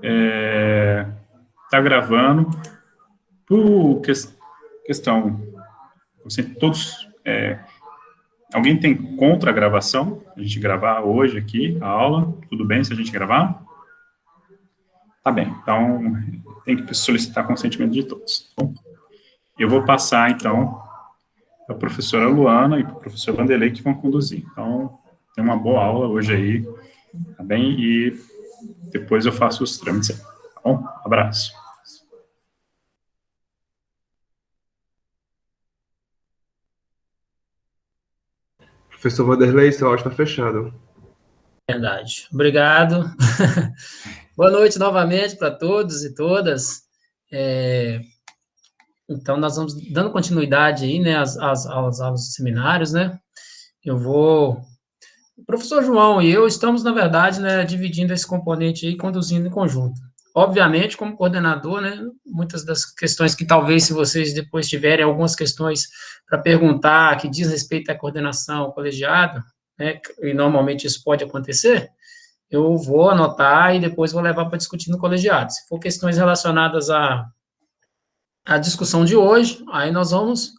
Está gravando. Por questão, todos... alguém tem contra a gravação? A gente gravar hoje aqui a aula? Tudo bem se a gente gravar? Tá bem, então tem que solicitar consentimento de todos. Bom, eu vou passar, então, para a professora Luana e para o professor Vanderlei, que vão conduzir. Então, tem uma boa aula hoje aí, tá bem? E depois eu faço os trâmites, tá bom? Abraço. Professor Vanderlei, seu áudio está fechado. Verdade. Obrigado. Boa noite novamente para todos e todas. Então, nós vamos dando continuidade aí, né, às aulas dos seminários, né? O professor João e eu estamos, na verdade, né, dividindo esse componente aí, conduzindo em conjunto. Obviamente, como coordenador, né, muitas das questões que talvez, se vocês depois tiverem algumas questões para perguntar, que diz respeito à coordenação, ao colegiado, né, e normalmente isso pode acontecer, eu vou anotar e depois vou levar para discutir no colegiado. Se for questões relacionadas à discussão de hoje, aí nós vamos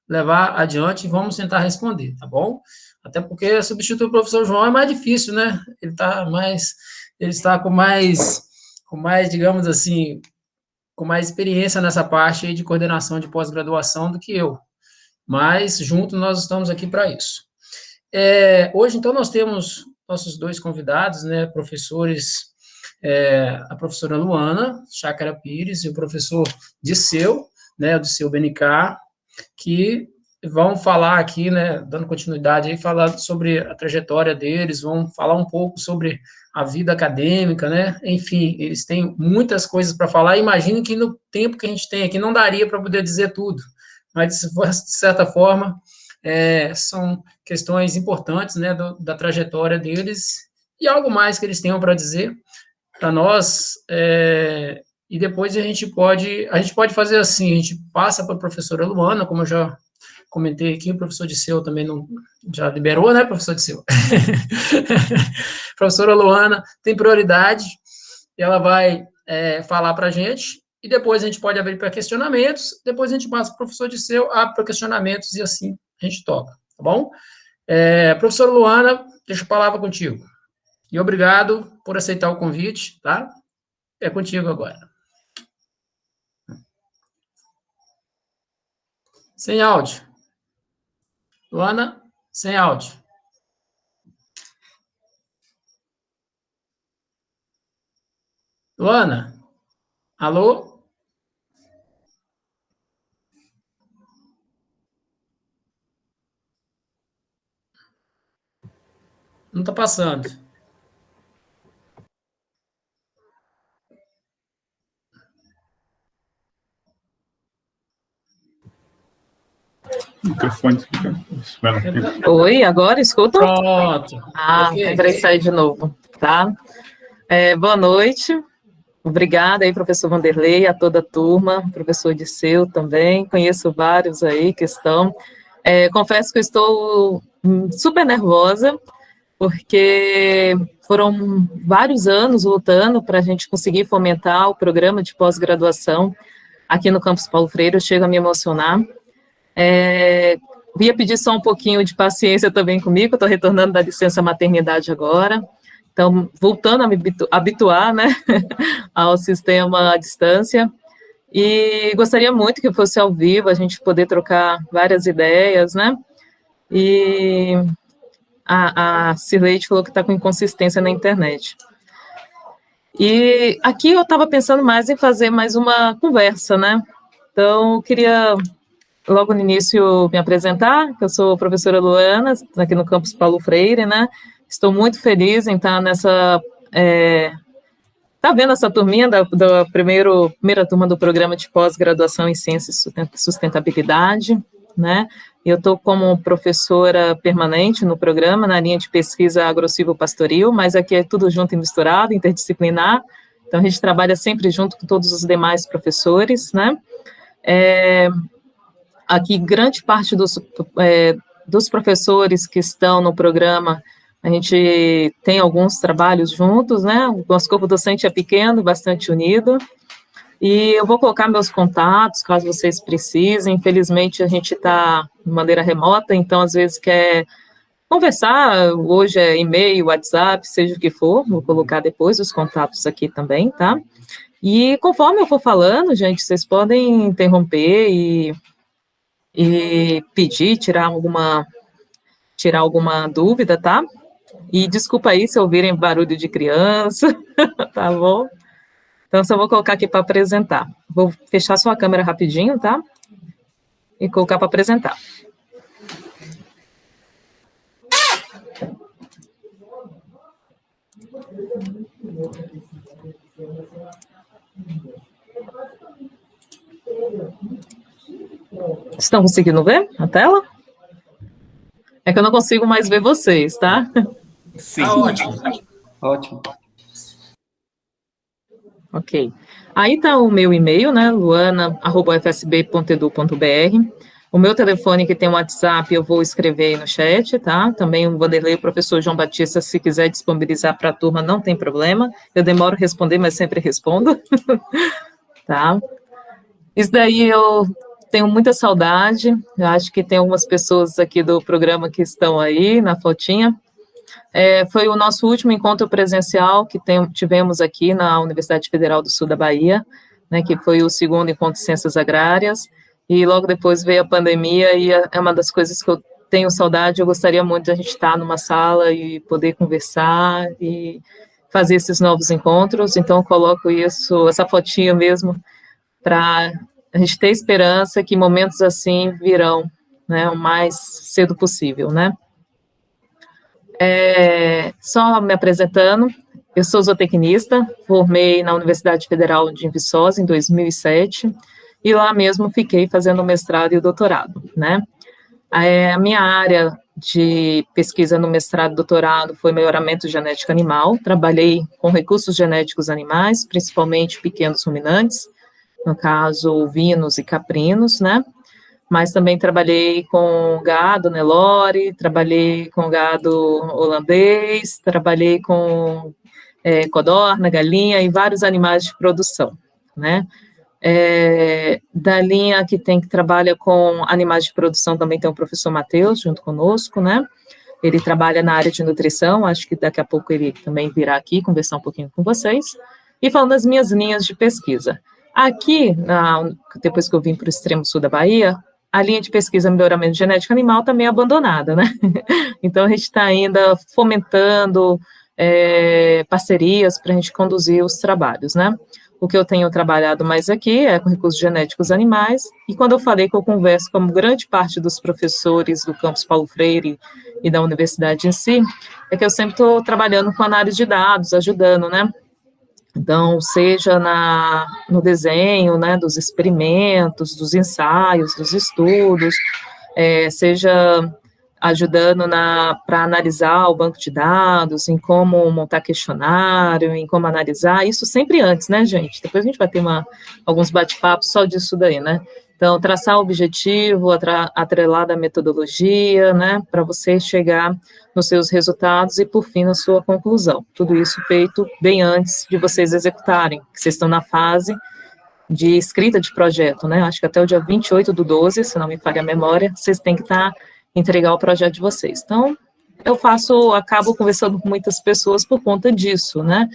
levar adiante e vamos tentar responder, tá bom? Até porque substituir o professor João é mais difícil, né? Ele está com mais, digamos assim, com mais experiência nessa parte aí de coordenação de pós-graduação do que eu. Mas, junto, nós estamos aqui para isso. Hoje, então, nós temos nossos dois convidados, né, professores, a professora Luana Chácara Pires e o professor Disseu, né, o Disseu BNK, que vão falar aqui, né, dando continuidade aí, falar sobre a trajetória deles, vão falar um pouco sobre a vida acadêmica, né, enfim, eles têm muitas coisas para falar, imagino que no tempo que a gente tem aqui não daria para poder dizer tudo, mas, de certa forma, são questões importantes, né, da trajetória deles, e algo mais que eles tenham para dizer para nós, e depois a gente pode fazer assim, a gente passa para a professora Luana, como eu já comentei aqui, o professor Disseu também já liberou, né, professor Disseu? Professora Luana tem prioridade, ela vai falar para a gente, e depois a gente pode abrir para questionamentos, depois a gente passa para o professor Disseu, abre para questionamentos, e assim a gente toca, tá bom? Professora Luana, deixa a palavra contigo. E obrigado por aceitar o convite, tá? É contigo agora. Sem áudio. Luana, sem áudio. Luana, alô? Não está passando. Microfone. Oi, agora escuta? Pronto. Entrei e saí de novo, tá? Boa noite. Obrigada aí, professor Vanderlei, a toda a turma, professor Disseu também, conheço vários aí que estão. Confesso que eu estou super nervosa, porque foram vários anos lutando para a gente conseguir fomentar o programa de pós-graduação aqui no Campus Paulo Freire, eu chego a me emocionar. Via pedir só um pouquinho de paciência também comigo, estou retornando da licença maternidade agora, então voltando a me habituar, né, ao sistema à distância, e gostaria muito que fosse ao vivo, a gente poder trocar várias ideias, né, e a Cirleide falou que está com inconsistência na internet. E aqui eu estava pensando mais em fazer mais uma conversa, né, então eu queria logo no início me apresentar, que eu sou professora Luana, aqui no Campus Paulo Freire, né, estou muito feliz em estar tá vendo essa turminha da primeira turma do programa de pós-graduação em Ciências e Sustentabilidade, né, e eu estou como professora permanente no programa, na linha de pesquisa agro-silvopastoril, mas aqui é tudo junto e misturado, interdisciplinar, então a gente trabalha sempre junto com todos os demais professores, né, aqui grande parte dos professores que estão no programa A gente tem alguns trabalhos juntos, né? O nosso corpo docente é pequeno, bastante unido. E eu vou colocar meus contatos, caso vocês precisem. Infelizmente, a gente está de maneira remota, então, às vezes, quer conversar. Hoje é e-mail, WhatsApp, seja o que for. Vou colocar depois os contatos aqui também, tá? E conforme eu for falando, gente, vocês podem interromper e pedir, tirar alguma dúvida, tá? E desculpa aí se ouvirem barulho de criança, tá bom? Então, só vou colocar aqui para apresentar. Vou fechar sua câmera rapidinho, tá? E colocar para apresentar. Estão conseguindo ver a tela? É que eu não consigo mais ver vocês, tá? Sim. Tá ótimo. Ótimo. Ok. Aí tá o meu e-mail, né, luana@ufsb.edu.br. O meu telefone, que tem um WhatsApp, eu vou escrever aí no chat, tá? Também o Vanderlei, o professor João Batista, se quiser disponibilizar para a turma, não tem problema. Eu demoro a responder, mas sempre respondo. Tá? Isso daí eu tenho muita saudade. Eu acho que tem algumas pessoas aqui do programa que estão aí na fotinha. Foi o nosso último encontro presencial que tivemos aqui na Universidade Federal do Sul da Bahia, né, que foi o segundo encontro de ciências agrárias, e logo depois veio a pandemia, e é uma das coisas que eu tenho saudade. Eu gostaria muito de a gente estar numa sala e poder conversar e fazer esses novos encontros. Então eu coloco essa fotinha mesmo, para a gente ter esperança que momentos assim virão, né, o mais cedo possível, né? Só me apresentando, eu sou zootecnista, formei na Universidade Federal de Viçosa em 2007, e lá mesmo fiquei fazendo o mestrado e o doutorado, né? A minha área de pesquisa no mestrado e doutorado foi melhoramento genético animal. Trabalhei com recursos genéticos animais, principalmente pequenos ruminantes, no caso, ovinos e caprinos, né? Mas também trabalhei com gado Nelore, trabalhei com gado holandês, trabalhei com codorna, galinha e vários animais de produção, né? Da linha que trabalha com animais de produção, também tem o professor Matheus, junto conosco, né? Ele trabalha na área de nutrição, acho que daqui a pouco ele também virá aqui conversar um pouquinho com vocês. E falando das minhas linhas de pesquisa. Aqui, depois que eu vim para o extremo sul da Bahia, a linha de pesquisa melhoramento genético animal está meio abandonada, né? Então, a gente está ainda fomentando parcerias para a gente conduzir os trabalhos, né? O que eu tenho trabalhado mais aqui é com recursos genéticos animais, e quando eu falei que eu converso com grande parte dos professores do campus Paulo Freire e da universidade em si, é que eu sempre estou trabalhando com análise de dados, ajudando, né? Então, seja no desenho, né, dos experimentos, dos ensaios, dos estudos, seja ajudando para analisar o banco de dados, em como montar questionário, em como analisar, isso sempre antes, né, gente? Depois a gente vai ter alguns bate-papos só disso daí, né? Então, traçar o objetivo, atrelado à metodologia, né, para você chegar nos seus resultados e, por fim, na sua conclusão. Tudo isso feito bem antes de vocês executarem, que vocês estão na fase de escrita de projeto, né? Acho que até o dia 28/12, se não me falha a memória, vocês têm que entregar o projeto de vocês. Então, acabo conversando com muitas pessoas por conta disso, né?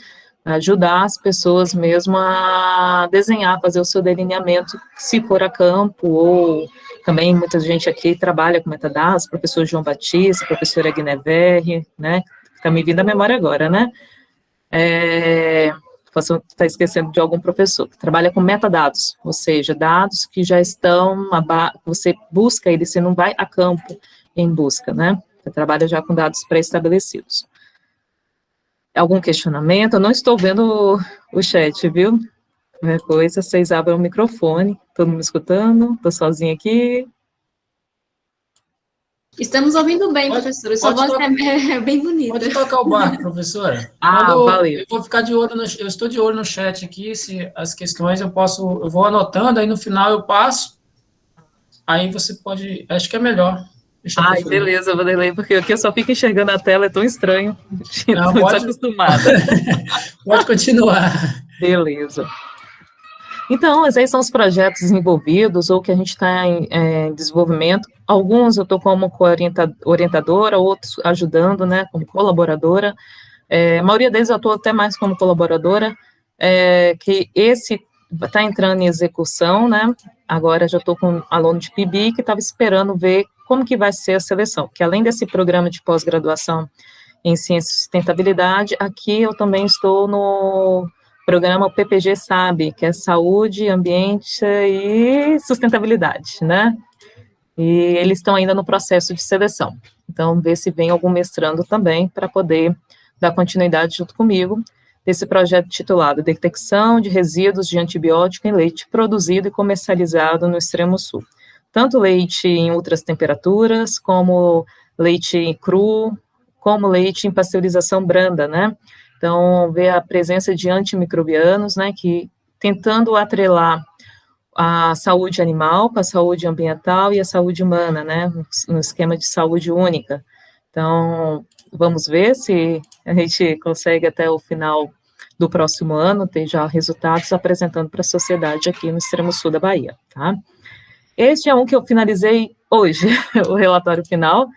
Ajudar as pessoas mesmo a desenhar, fazer o seu delineamento, se for a campo, ou também muita gente aqui trabalha com metadados, professor João Batista, professora Guineverri, né? Está me vindo à memória agora, né? Posso estar esquecendo de algum professor que trabalha com metadados, ou seja, dados que já estão, você busca eles, você não vai a campo em busca, né? Você trabalha já com dados pré-estabelecidos. Algum questionamento? Eu não estou vendo o chat, viu? Qualquer coisa, vocês abrem o microfone. Todo mundo me escutando? Estou sozinha aqui. Estamos ouvindo bem, professora. Sua voz é bem bonita. Pode tocar o barco, professora. Valeu. Eu vou ficar de olho, eu estou de olho no chat aqui, se as questões eu vou anotando, aí no final eu passo, aí você pode, acho que é melhor. Deixa a Ai, professora. beleza, Vanderlei, porque aqui eu só fico enxergando a tela, é tão estranho. Não, Estou pode, desacostumada. pode continuar. Beleza. Então, esses aí são os projetos envolvidos ou que a gente está em desenvolvimento. Alguns eu estou como orientadora, outros ajudando, né, como colaboradora. A maioria deles eu estou até mais como colaboradora, que esse está entrando em execução, né, agora já estou com um aluno de PIBI que estava esperando ver como que vai ser a seleção, que além desse programa de pós-graduação em Ciência e Sustentabilidade, aqui eu também estou no programa PPG SAB, que é Saúde, Ambiente e Sustentabilidade, né, e eles estão ainda no processo de seleção, então ver se vem algum mestrando também para poder dar continuidade junto comigo, desse projeto titulado Detecção de Resíduos de Antibiótico em Leite Produzido e Comercializado no Extremo Sul. Tanto leite em outras temperaturas, como leite cru, como leite em pasteurização branda, né? Então, ver a presença de antimicrobianos, né, que tentando atrelar a saúde animal com a saúde ambiental e a saúde humana, né, no esquema de saúde única. Então, vamos ver se a gente consegue até o final do próximo ano ter já resultados apresentando para a sociedade aqui no extremo sul da Bahia, tá? Este é um que eu finalizei hoje, o relatório final,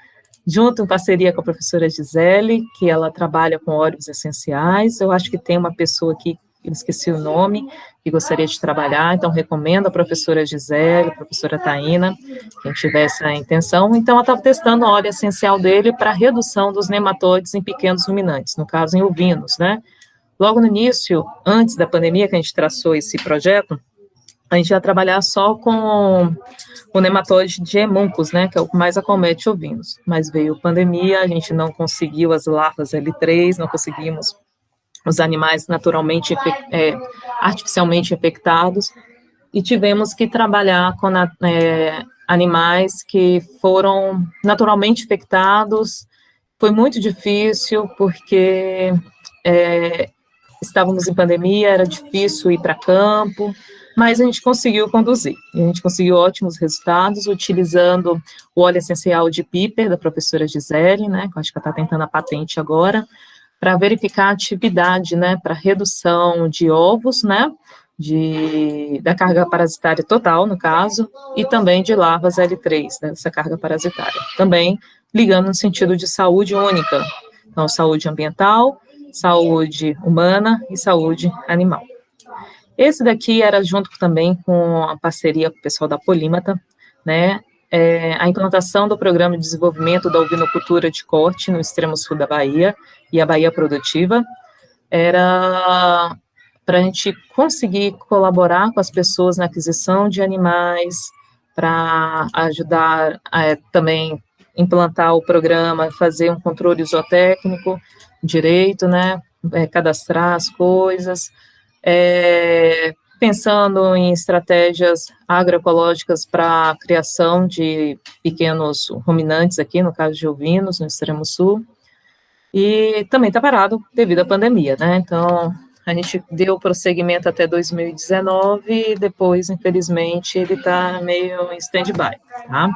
junto em parceria com a professora Gisele, que ela trabalha com óleos essenciais. Eu acho que tem uma pessoa aqui, eu esqueci o nome, que gostaria de trabalhar, então recomendo a professora Gisele, a professora Taína, quem tiver essa intenção. Então, ela estava testando o óleo essencial dele para redução dos nematóides em pequenos ruminantes, no caso em ovinos, né? Logo no início, antes da pandemia, que a gente traçou esse projeto, a gente ia trabalhar só com o nematóide de hemuncus, né, que é o que mais acomete ovinos. Mas veio a pandemia, a gente não conseguiu as larvas L3, não conseguimos os animais naturalmente, artificialmente infectados, e tivemos que trabalhar com animais que foram naturalmente infectados. Foi muito difícil, porque estávamos em pandemia, era difícil ir para campo, mas a gente conseguiu conduzir, e a gente conseguiu ótimos resultados utilizando o óleo essencial de Piper, da professora Gisele, né, que eu acho que ela está tentando a patente agora, para verificar a atividade, né, para redução de ovos, né, da carga parasitária total, no caso, e também de larvas L3, né, dessa carga parasitária, também ligando no sentido de saúde única, então saúde ambiental, saúde humana e saúde animal. Esse daqui era junto também com a parceria com o pessoal da Polímata, né, a implantação do Programa de Desenvolvimento da Ovinocultura de Corte no extremo sul da Bahia e a Bahia Produtiva, era para a gente conseguir colaborar com as pessoas na aquisição de animais, para ajudar também implantar o programa, fazer um controle zootécnico direito, né, cadastrar as coisas, pensando em estratégias agroecológicas para a criação de pequenos ruminantes aqui, no caso de ovinos, no extremo sul, e também está parado devido à pandemia, né, então a gente deu prosseguimento até 2019 e depois, infelizmente, ele está meio em stand-by, tá?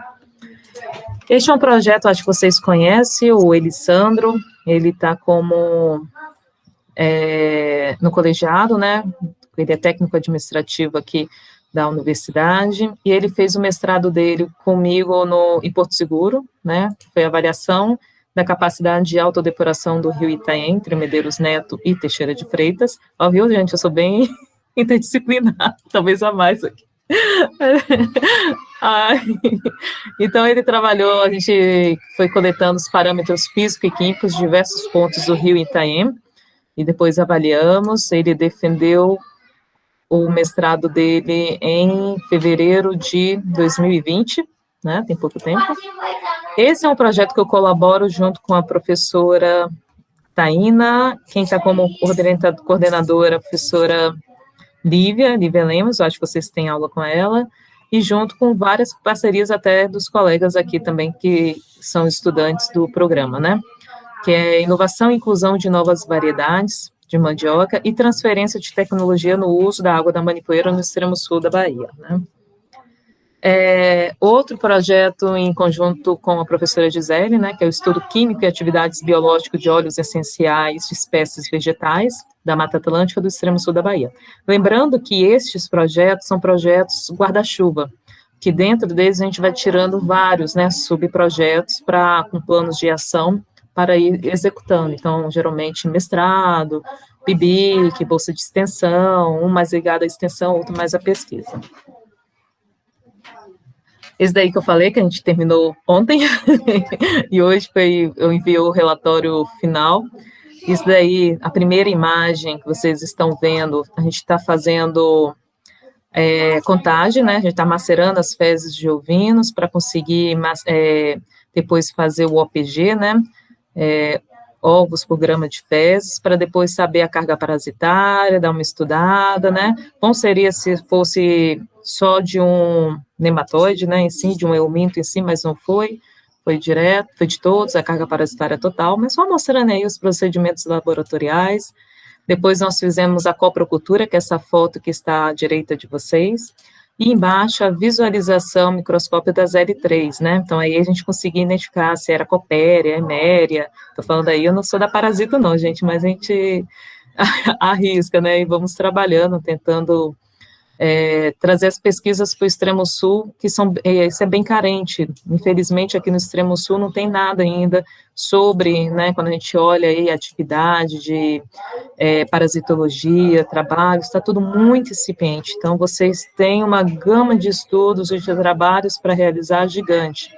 Este é um projeto, acho que vocês conhecem, o Elisandro, ele está como no colegiado, né, ele é técnico administrativo aqui da universidade, e ele fez o mestrado dele comigo em Porto Seguro, né, que foi a avaliação da capacidade de autodepuração do rio Itaém, entre Medeiros Neto e Teixeira de Freitas. Ó, viu, gente, eu sou bem interdisciplinar, talvez a mais aqui. Então, ele trabalhou, a gente foi coletando os parâmetros físicos e químicos de diversos pontos do rio Itaém, e depois avaliamos. Ele defendeu o mestrado dele em fevereiro de 2020, né, tem pouco tempo. Esse é um projeto que eu colaboro junto com a professora Taína, quem está como coordenadora, a professora Lívia Lemos, eu acho que vocês têm aula com ela, e junto com várias parcerias até dos colegas aqui também, que são estudantes do programa, né, que é inovação e inclusão de novas variedades de mandioca e transferência de tecnologia no uso da água da manipoeira no extremo sul da Bahia, né. Outro projeto em conjunto com a professora Gisele, né, que é o estudo químico e atividades biológicas de óleos essenciais de espécies vegetais da Mata Atlântica do extremo sul da Bahia. Lembrando que estes projetos são projetos guarda-chuva, que dentro deles a gente vai tirando vários, né, subprojetos com planos de ação para ir executando. Então, geralmente, mestrado, PIBIC, bolsa de extensão, um mais ligado à extensão, outro mais à pesquisa. Esse daí que eu falei, que a gente terminou ontem, e hoje eu enviei o relatório final. Isso daí, a primeira imagem que vocês estão vendo, a gente está fazendo contagem, né? A gente está macerando as fezes de ovinos para conseguir depois fazer o OPG, né? Ovos por grama de fezes, para depois saber a carga parasitária, dar uma estudada, né? Bom seria se fosse só de um nematóide, né, em si, de um euminto em si, mas não foi direto, foi de todos, a carga parasitária total, mas só mostrando aí os procedimentos laboratoriais. Depois nós fizemos a coprocultura, que é essa foto que está à direita de vocês, e embaixo a visualização microscópio das L3, né, então aí a gente conseguia identificar se era copéria, eméria, tô falando aí, eu não sou da parasita não, gente, mas a gente arrisca, né, e vamos trabalhando, tentando trazer as pesquisas para o extremo sul, que isso é bem carente, infelizmente aqui no extremo sul não tem nada ainda sobre, né, quando a gente olha aí a atividade de parasitologia, trabalho, está tudo muito incipiente, então vocês têm uma gama de estudos e de trabalhos para realizar gigante.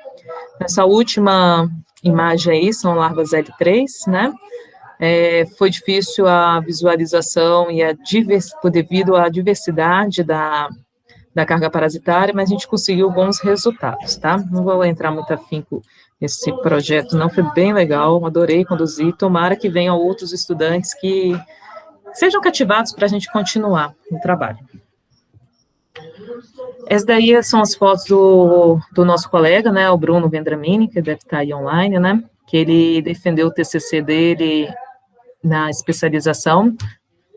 Essa última imagem aí são larvas L3, né, foi difícil a visualização e devido à diversidade da carga parasitária, mas a gente conseguiu bons resultados, tá? Não vou entrar muito afinco nesse projeto, não, foi bem legal, adorei conduzir, tomara que venham outros estudantes que sejam cativados para a gente continuar o trabalho. Essas daí são as fotos do nosso colega, né, o Bruno Vendramini, que deve estar aí online, né, que ele defendeu o TCC dele na especialização,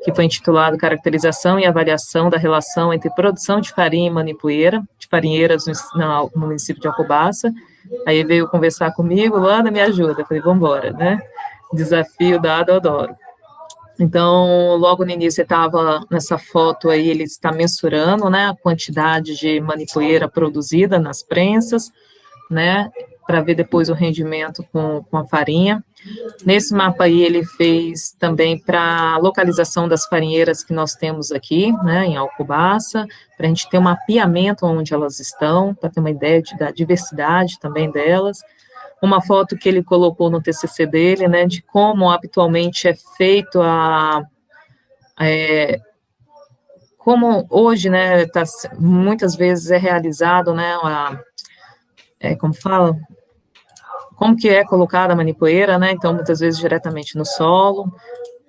que foi intitulado Caracterização e Avaliação da Relação entre Produção de Farinha e Manipoeira, de farinheiras no município de Alcobaça. Aí veio conversar comigo, Luana, me ajuda. Eu falei, vamos embora, né? Desafio dado, eu adoro. Então, logo no início, estava nessa foto aí, ele está mensurando, né, a quantidade de manipoeira produzida nas prensas, né, para ver depois o rendimento com a farinha. Nesse mapa aí, ele fez também para a localização das farinheiras que nós temos aqui, né, em Alcobaça, para a gente ter um mapeamento onde elas estão, para ter uma ideia da diversidade também delas. Uma foto que ele colocou no TCC dele, né, de como habitualmente é feito como hoje, né, muitas vezes é realizado, né, como fala? Como que é colocada a manipoeira, né, então muitas vezes diretamente no solo.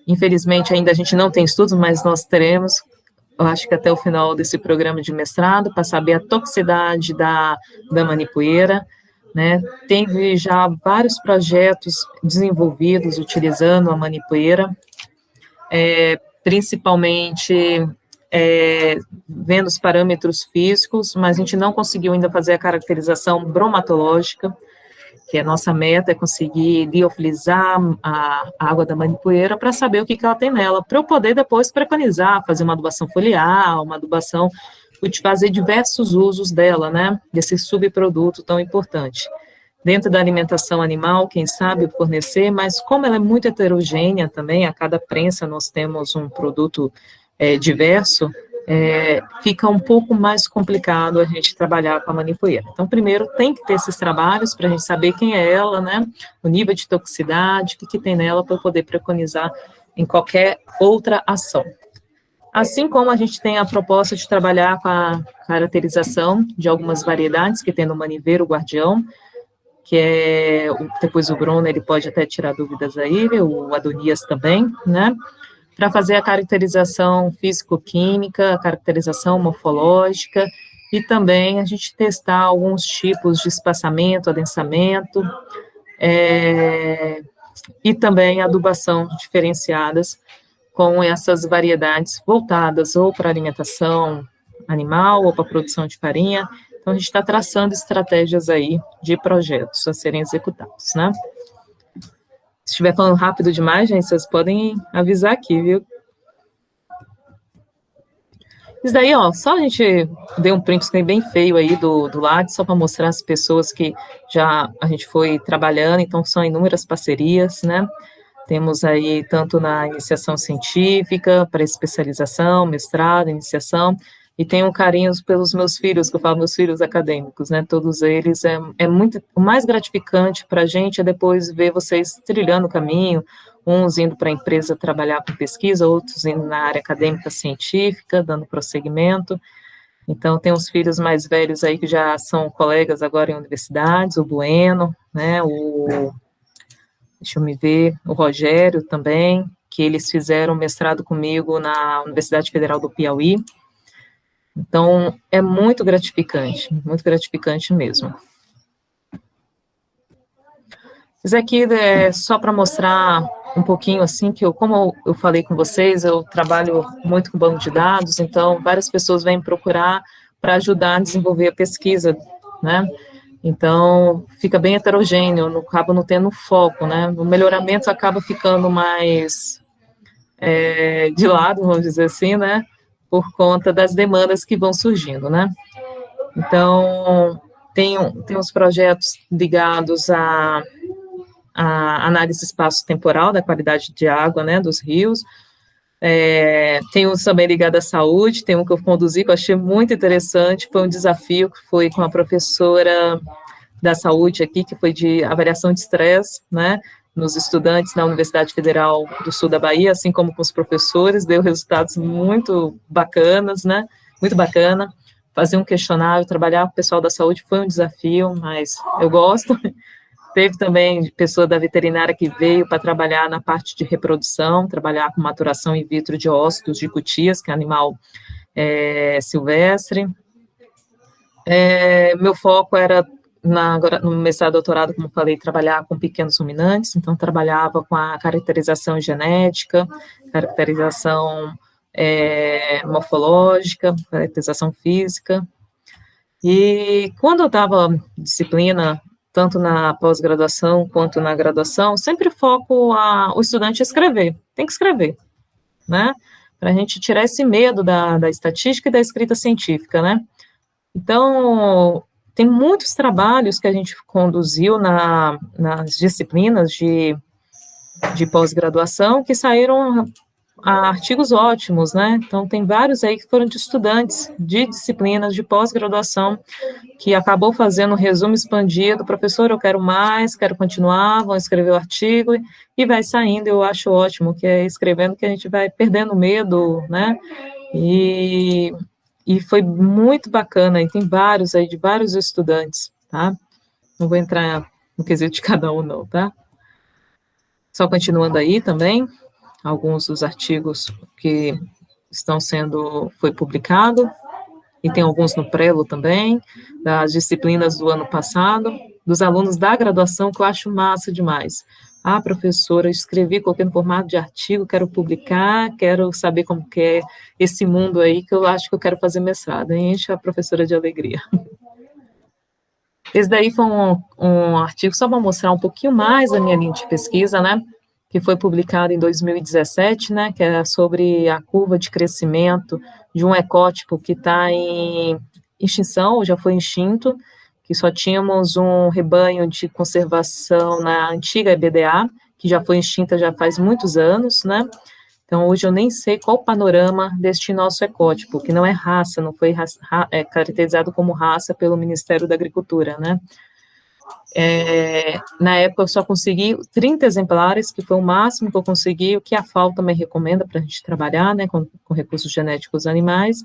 Infelizmente ainda a gente não tem estudos, mas nós teremos, eu acho que até o final desse programa de mestrado, para saber a toxicidade da manipoeira, né, teve já vários projetos desenvolvidos utilizando a manipoeira, principalmente vendo os parâmetros físicos, mas a gente não conseguiu ainda fazer a caracterização bromatológica, que a nossa meta é conseguir liofilizar a água da manipoeira para saber o que ela tem nela, para eu poder depois preconizar, fazer uma adubação foliar, uma adubação, fazer diversos usos dela, né, desse subproduto tão importante. Dentro da alimentação animal, quem sabe fornecer, mas como ela é muito heterogênea também, a cada prensa nós temos um produto diverso, fica um pouco mais complicado a gente trabalhar com a manipoeira. Então, primeiro, tem que ter esses trabalhos para a gente saber quem é ela, né, o nível de toxicidade, o que tem nela, para poder preconizar em qualquer outra ação. Assim como a gente tem a proposta de trabalhar com a caracterização de algumas variedades que tem no maniveiro guardião, que depois o Bruno, ele pode até tirar dúvidas aí, o Adonias também, né, para fazer a caracterização físico-química, a caracterização morfológica, e também a gente testar alguns tipos de espaçamento, adensamento, e também adubação diferenciadas com essas variedades voltadas ou para alimentação animal, ou para produção de farinha, Então, a gente está traçando estratégias aí de projetos a serem executados, né? Se estiver falando rápido demais, gente, vocês podem avisar aqui, viu? Isso daí, ó, só a gente deu um print screen bem feio aí do lado, só para mostrar as pessoas que já a gente foi trabalhando, então são inúmeras parcerias, né? Temos aí tanto na iniciação científica, para especialização, mestrado, iniciação, e tenho carinho pelos meus filhos, que eu falo meus filhos acadêmicos, né? Todos eles, é muito, o mais gratificante para a gente é depois ver vocês trilhando o caminho, uns indo para a empresa trabalhar com pesquisa, outros indo na área acadêmica científica, dando prosseguimento. Então, tem uns filhos mais velhos aí que já são colegas agora em universidades, o Bueno, né, deixa eu me ver, o Rogério também, que eles fizeram mestrado comigo na Universidade Federal do Piauí. Então, é muito gratificante mesmo. Isso aqui é só para mostrar um pouquinho, assim, que como eu falei com vocês, eu trabalho muito com banco de dados, então várias pessoas vêm procurar para ajudar a desenvolver a pesquisa, né? Então, fica bem heterogêneo, acaba não tendo foco, né? O melhoramento acaba ficando mais de lado, vamos dizer assim, né? Por conta das demandas que vão surgindo, né? Então, tem uns projetos ligados a análise espaço-temporal da qualidade de água, né, dos rios. Tem um também ligado à saúde, tem um que eu conduzi, que eu achei muito interessante, foi um desafio que foi com a professora da saúde aqui, que foi de avaliação de estresse, né, nos estudantes na Universidade Federal do Sul da Bahia, assim como com os professores, deu resultados muito bacanas, né, muito bacana. Fazer um questionário, trabalhar com o pessoal da saúde foi um desafio, mas eu gosto. Teve também pessoa da veterinária que veio para trabalhar na parte de reprodução, trabalhar com maturação in vitro de ócitos de cutias, que é animal silvestre. Meu foco era, agora no mestrado e doutorado, como falei, trabalhar com pequenos ruminantes, então trabalhava com a caracterização genética, caracterização morfológica, caracterização física. E quando eu estava disciplina, tanto na pós-graduação quanto na graduação, sempre foco o estudante a escrever, tem que escrever, né, para a gente tirar esse medo da estatística e da escrita científica, né. Então, tem muitos trabalhos que a gente conduziu nas disciplinas de pós-graduação que saíram artigos ótimos, né, então tem vários aí que foram de estudantes de disciplinas de pós-graduação que acabou fazendo um resumo expandido, professor, eu quero mais, quero continuar, vão escrever o artigo, e vai saindo, eu acho ótimo, que é escrevendo que a gente vai perdendo medo, né, e foi muito bacana, e tem vários aí, de vários estudantes, tá, não vou entrar no quesito de cada um não, tá, só continuando aí também, alguns dos artigos que foi publicado, e tem alguns no Prelo também, das disciplinas do ano passado, dos alunos da graduação, que eu acho massa demais. Professora, eu escrevi, coloquei no formato de artigo, quero publicar, quero saber como que é esse mundo aí, que eu acho que eu quero fazer mestrado, enche a professora de alegria. Esse daí foi um artigo só para mostrar um pouquinho mais da minha linha de pesquisa, né, que foi publicado em 2017, né, que é sobre a curva de crescimento de um ecótipo que está em extinção, ou já foi extinto, que só tínhamos um rebanho de conservação na antiga EBDA, que já foi extinta já faz muitos anos, né, então hoje eu nem sei qual o panorama deste nosso ecótipo, que não é raça, não foi caracterizado como raça pelo Ministério da Agricultura, né. Na época eu só consegui 30 exemplares, que foi o máximo que eu consegui, o que a FAO também recomenda para a gente trabalhar, né, com recursos genéticos animais,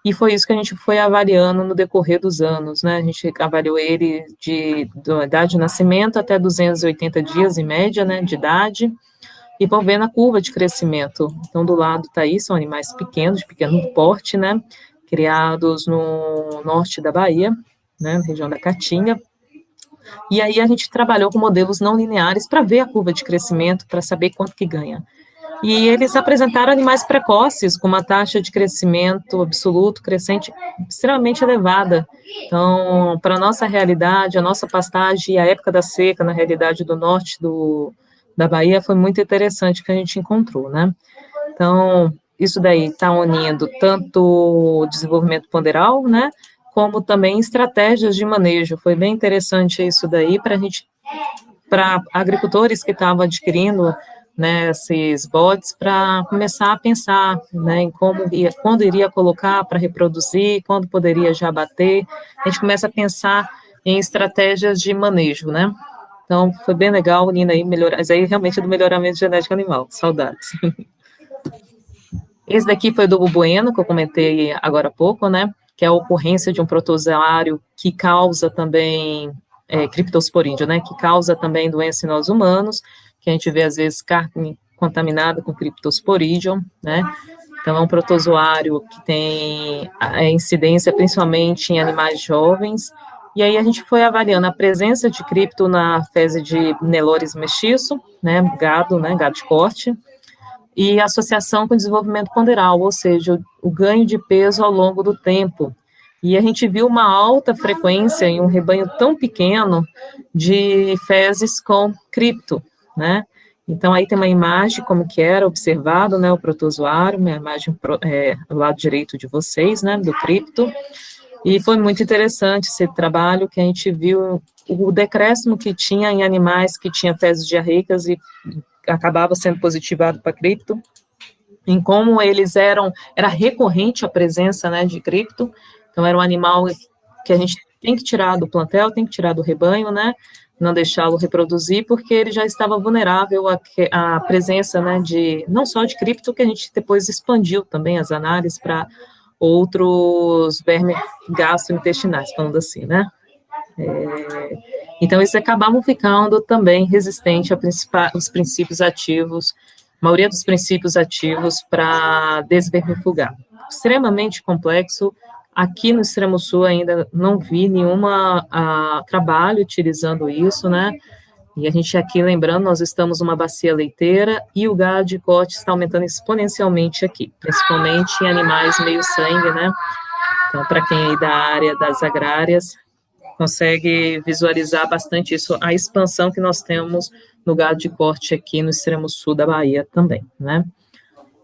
e foi isso que a gente foi avaliando no decorrer dos anos, né, a gente avaliou ele da idade de nascimento até 280 dias em média, né, de idade, e vão ver na curva de crescimento, então do lado está aí, são animais pequenos, de pequeno porte, né, criados no norte da Bahia, né, na região da Caatinga. E aí a gente trabalhou com modelos não lineares para ver a curva de crescimento, para saber quanto que ganha. e eles apresentaram animais precoces com uma taxa de crescimento absoluto, crescente, extremamente elevada. Então, para a nossa realidade, a nossa pastagem e a época da seca, na realidade do norte da Bahia, foi muito interessante que a gente encontrou, né? Então, isso daí está unindo tanto o desenvolvimento ponderal, né, como também estratégias de manejo. Foi bem interessante isso daí para agricultores que estavam adquirindo, né, esses bodes, para começar a pensar, né, em quando iria colocar para reproduzir, quando poderia já bater. A gente começa a pensar em estratégias de manejo, né? Então, foi bem legal, Nina, aí melhorar, isso aí realmente é do melhoramento genético animal, saudades. Esse daqui foi do Bueno, que eu comentei agora há pouco, né, que é a ocorrência de um protozoário que causa também criptosporídeo, né, que causa também doença em nós humanos, que a gente vê, às vezes, carne contaminada com criptosporídeo, né, então é um protozoário que tem incidência principalmente em animais jovens, e aí a gente foi avaliando a presença de cripto na fezes de Nelores mestiço, né, gado de corte, e associação com desenvolvimento ponderal, ou seja, o ganho de peso ao longo do tempo. E a gente viu uma alta frequência em um rebanho tão pequeno de fezes com cripto, né? Então, aí tem uma imagem como que era observado, né, o protozoário, uma imagem do lado direito de vocês, né, do cripto, e foi muito interessante esse trabalho que a gente viu o decréscimo que tinha em animais que tinham fezes diarreicas e acabava sendo positivado para cripto, em como eles era recorrente a presença, né, de cripto, então era um animal que a gente tem que tirar do plantel, tem que tirar do rebanho, né, não deixá-lo reproduzir, porque ele já estava vulnerável à presença, né, não só de cripto, que a gente depois expandiu também as análises para outros vermes gastrointestinais, falando assim, né. Então, eles acabavam ficando também resistentes aos princípios ativos, a maioria dos princípios ativos para desvermifugar. Extremamente complexo. Aqui no extremo sul ainda não vi nenhum trabalho utilizando isso, né? E a gente aqui, lembrando, nós estamos numa bacia leiteira e o gado de corte está aumentando exponencialmente aqui, principalmente em animais meio sangue, né? Então, para quem é aí da área das agrárias, consegue visualizar bastante isso, a expansão que nós temos no gado de corte aqui no extremo sul da Bahia também, né?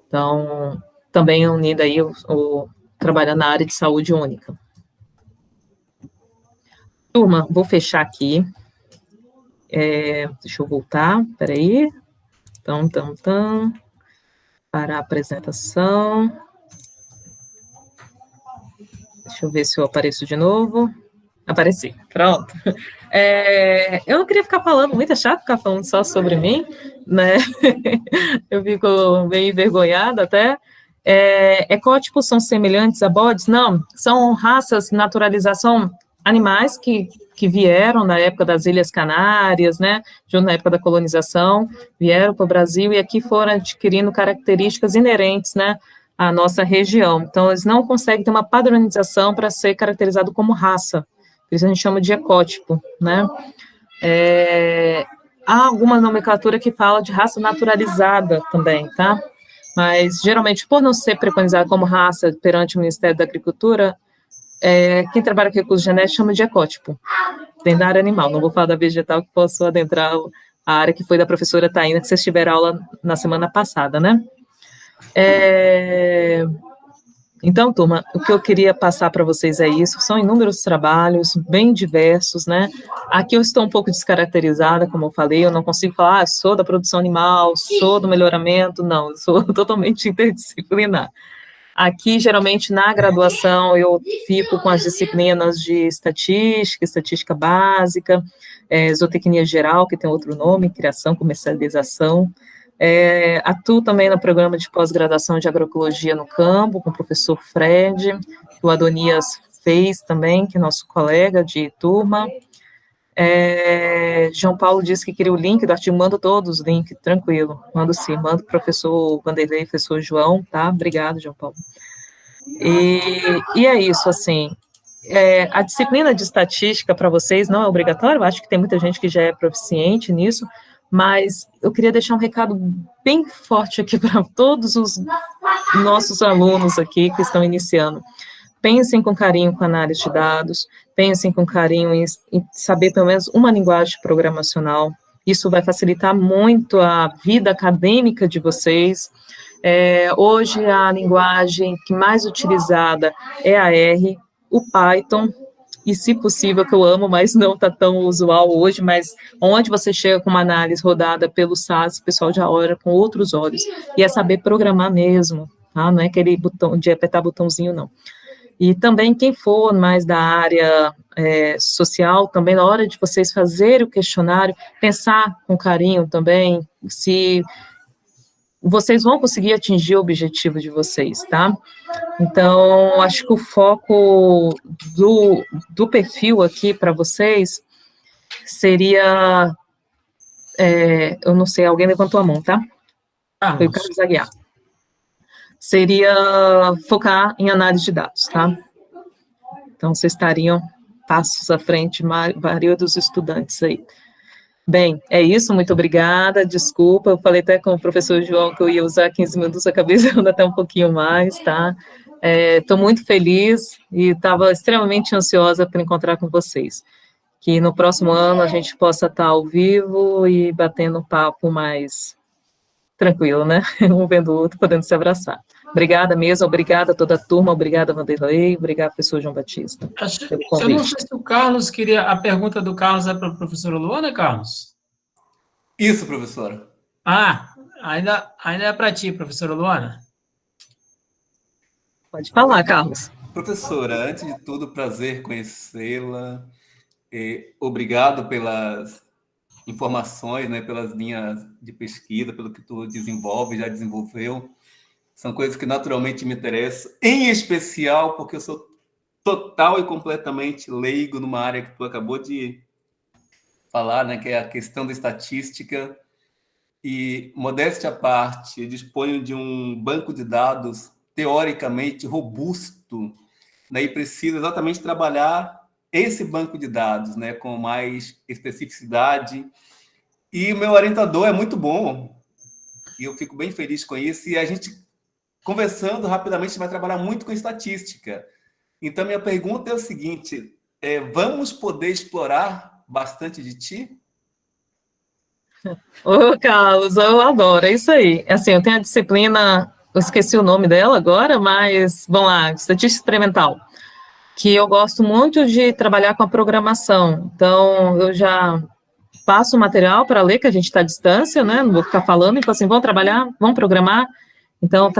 Então, também unido aí trabalhando na área de saúde única. Turma, vou fechar aqui. Deixa eu voltar, peraí. Para a apresentação. Deixa eu ver se eu apareço de novo. Apareci, pronto. Eu não queria ficar falando, muito é chato ficar falando só sobre mim, né? Eu fico meio envergonhada até. Ecótipos são semelhantes a bodes? Não, são raças, naturalização, animais que vieram na época das Ilhas Canárias, né, junto na época da colonização, vieram para o Brasil e aqui foram adquirindo características inerentes, né, à nossa região. Então, eles não conseguem ter uma padronização para ser caracterizado como raça, por isso a gente chama de ecótipo, né. Há alguma nomenclatura que fala de raça naturalizada também, tá? Mas, geralmente, por não ser preconizado como raça perante o Ministério da Agricultura, quem trabalha com recursos genéticos chama de ecótipo, dentro da área animal. Não vou falar da vegetal, que posso adentrar a área que foi da professora Taína, que vocês tiveram aula na semana passada, né? Então, turma, o que eu queria passar para vocês é isso, são inúmeros trabalhos, bem diversos, né? Aqui eu estou um pouco descaracterizada, como eu falei, eu não consigo falar, sou da produção animal, sou do melhoramento, não, eu sou totalmente interdisciplinar. Aqui, geralmente, na graduação, eu fico com as disciplinas de estatística básica, zootecnia geral, que tem outro nome, criação, comercialização. Atuo também no programa de pós-graduação de agroecologia no campo, com o professor Fred, que o Adonias fez também, que é nosso colega de turma. João Paulo disse que queria o link do artigo, mando todos os links, tranquilo, mando sim, mando o professor Vanderlei, professor João, tá? Obrigado, João Paulo. E é isso, assim, a disciplina de estatística para vocês não é obrigatória, eu acho que tem muita gente que já é proficiente nisso, mas eu queria deixar um recado bem forte aqui para todos os nossos alunos aqui que estão iniciando. Pensem com carinho com análise de dados, pensem com carinho em saber pelo menos uma linguagem programacional. Isso vai facilitar muito a vida acadêmica de vocês. Hoje, a linguagem que mais utilizada é a R, o Python, e se possível, que eu amo, mas não está tão usual hoje, mas onde você chega com uma análise rodada pelo SAS, o pessoal já olha com outros olhos, e é saber programar mesmo, tá? Não é aquele botão de apertar botãozinho, não. E também quem for mais da área social, também na hora de vocês fazerem o questionário, pensar com carinho também, se vocês vão conseguir atingir o objetivo de vocês, tá? Então, acho que o foco do perfil aqui para vocês seria, eu não sei, alguém levantou a mão, tá? Foi o Carlos Aguiar. Seria focar em análise de dados, tá? Então, vocês estariam passos à frente, maioria dos estudantes aí. Bem, é isso, muito obrigada, desculpa, eu falei até com o professor João que eu ia usar 15 minutos, acabei usando até um pouquinho mais, tá? Estou muito feliz e estava extremamente ansiosa por encontrar com vocês. Que no próximo ano a gente possa estar ao vivo e batendo um papo mais tranquilo, né? Um vendo o outro, podendo se abraçar. Obrigada mesmo, obrigada a toda a turma, obrigada, Vanderlei, obrigado, professor João Batista. Eu não sei se o Carlos queria, a pergunta do Carlos é para a professora Luana, Carlos? Isso, professora. Ainda é para ti, professora Luana. Pode falar, Carlos. Professora, antes de tudo, prazer conhecê-la. Obrigado pelas informações, né, pelas linhas de pesquisa, pelo que tu desenvolve, já desenvolveu. São coisas que naturalmente me interessam, em especial porque eu sou total e completamente leigo numa área que tu acabou de falar, né, que é a questão da estatística. E, modéstia à parte, eu disponho de um banco de dados teoricamente robusto, né, e preciso exatamente trabalhar esse banco de dados, né, com mais especificidade. E o meu orientador é muito bom, e eu fico bem feliz com isso. E a gente, conversando rapidamente, vai trabalhar muito com estatística. Então, minha pergunta é o seguinte, vamos poder explorar bastante de ti? Ô, Carlos, eu adoro, é isso aí. Assim, eu tenho a disciplina, eu esqueci o nome dela agora, mas, vamos lá, estatística experimental, que eu gosto muito de trabalhar com a programação. Então, eu já passo o material para ler, que a gente está à distância, né? Não vou ficar falando, então assim, vamos trabalhar, vamos programar. Então,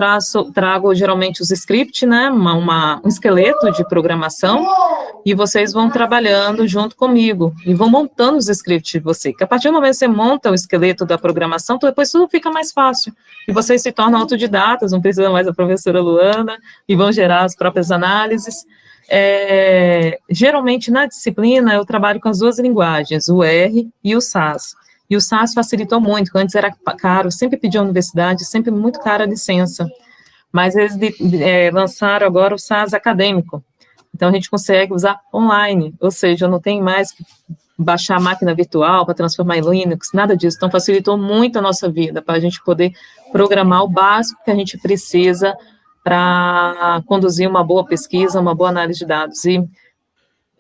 trago geralmente os scripts, né? Um esqueleto de programação, e vocês vão trabalhando junto comigo, e vão montando os scripts de você, que a partir do momento que você monta o esqueleto da programação, depois tudo fica mais fácil, e vocês se tornam autodidatas, não precisa mais da professora Luana, e vão gerar as próprias análises. Geralmente, na disciplina, eu trabalho com as duas linguagens, o R e o SAS. E o SAS facilitou muito, porque antes era caro, sempre pedi à universidade, sempre muito cara a licença. Mas eles lançaram agora o SAS acadêmico. Então, a gente consegue usar online, ou seja, eu não tenho mais que baixar a máquina virtual para transformar em Linux, nada disso. Então, facilitou muito a nossa vida, para a gente poder programar o básico que a gente precisa para conduzir uma boa pesquisa, uma boa análise de dados. E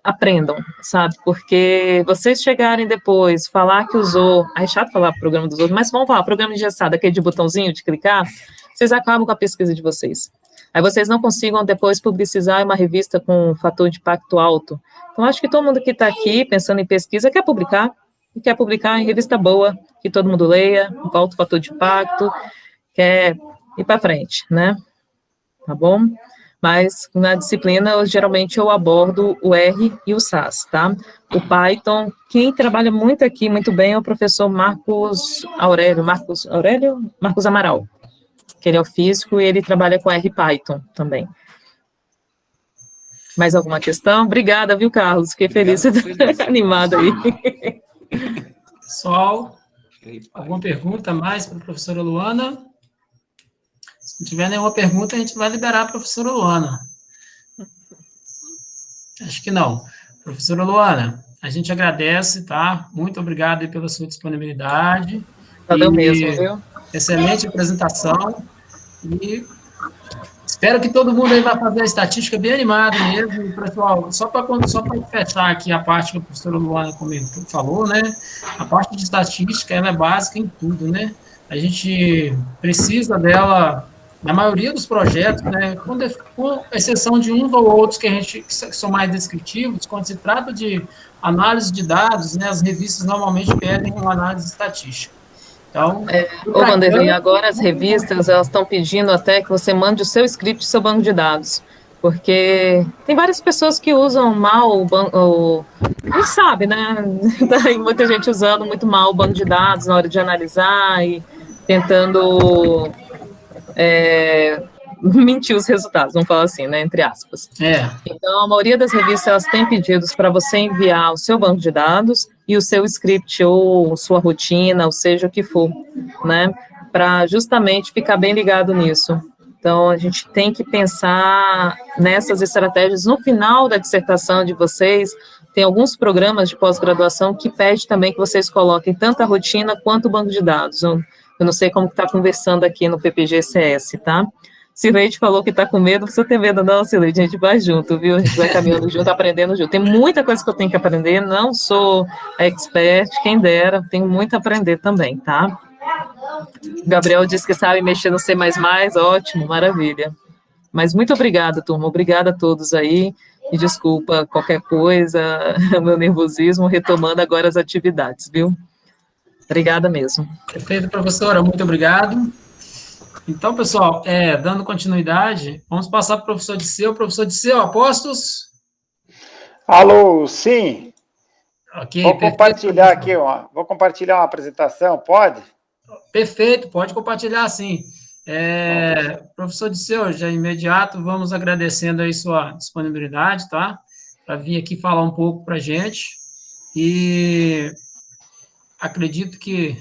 aprendam, sabe? Porque vocês chegarem depois, falar que usou, é chato falar programa dos outros, mas vamos falar, programa engessado, aquele de botãozinho, de clicar, vocês acabam com a pesquisa de vocês. Aí vocês não consigam depois publicizar uma revista com um fator de impacto alto. Então, acho que todo mundo que está aqui pensando em pesquisa quer publicar, e quer publicar em revista boa, que todo mundo leia, com alto fator de impacto, quer ir para frente, né? Tá bom? Mas na disciplina, geralmente eu abordo o R e o SAS, tá? O Python, quem trabalha muito aqui, muito bem, é o professor Marcos Amaral, que ele é o físico e ele trabalha com R Python também. Mais alguma questão? Obrigada, viu, Carlos? Fiquei feliz de estar animado aí. Pessoal, alguma pergunta mais para a professora Luana? Se não tiver nenhuma pergunta, a gente vai liberar a professora Luana. Acho que não. Professora Luana, A gente agradece, tá? Muito obrigado aí pela sua disponibilidade. Valeu mesmo, viu? Excelente apresentação. E espero que todo mundo aí vai fazer a estatística bem animada mesmo. Pessoal, só para fechar aqui a parte que a professora Luana falou, né? A parte de estatística, ela é básica em tudo, né? A gente precisa dela na maioria dos projetos, né? Com exceção de uns ou outros que são mais descritivos, quando se trata de análise de dados, né? As revistas normalmente pedem uma análise estatística. Então, Ô, Vanderlei, agora as revistas, elas estão pedindo até que você mande o seu script, seu banco de dados, porque tem várias pessoas que usam mal a gente sabe, né, tem muita gente usando muito mal o banco de dados na hora de analisar e tentando mentir os resultados, vamos falar assim, né, entre aspas. Então, a maioria das revistas, elas têm pedidos para você enviar o seu banco de dados e o seu script ou sua rotina, ou seja o que for, né, para justamente ficar bem ligado nisso. Então, a gente tem que pensar nessas estratégias. No final da dissertação de vocês, tem alguns programas de pós-graduação que pede também que vocês coloquem tanto a rotina quanto o banco de dados. Eu não sei como está conversando aqui no PPG-CS, tá? Sileide falou que está com medo, não precisa ter medo não, Sileide, a gente vai junto, viu? A gente vai caminhando junto, aprendendo junto. Tem muita coisa que eu tenho que aprender, não sou expert, quem dera, tenho muito a aprender também, tá? Gabriel disse que sabe mexer no C++, ótimo, maravilha. Mas muito obrigada, turma, obrigada a todos aí, e desculpa qualquer coisa, meu nervosismo, retomando agora as atividades, viu? Obrigada mesmo. Perfeito, professora, muito obrigado. Então, pessoal, dando continuidade, vamos passar para o professor Disseu. Professor Disseu, apostos? Alô, sim. Ok, vou perfeito, compartilhar aqui, vou compartilhar uma apresentação, pode? Perfeito, pode compartilhar, sim. Professor Disseu, já imediato, vamos agradecendo aí sua disponibilidade, tá? Para vir aqui falar um pouco para a gente. E acredito que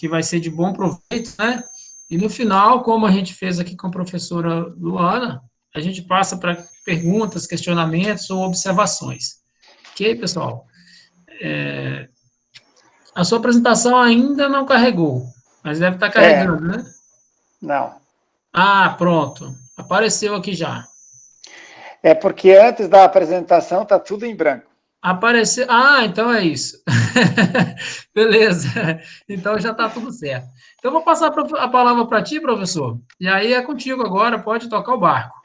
vai ser de bom proveito, né? E no final, como a gente fez aqui com a professora Luana, a gente passa para perguntas, questionamentos ou observações. Ok, pessoal? A sua apresentação ainda não carregou, mas deve estar carregando, né? Não. Ah, pronto. Apareceu aqui já. É porque antes da apresentação está tudo em branco. Apareceu. Ah, então é isso. Beleza. Então já está tudo certo. Então, vou passar a palavra para ti, professor. E aí é contigo agora, pode tocar o barco.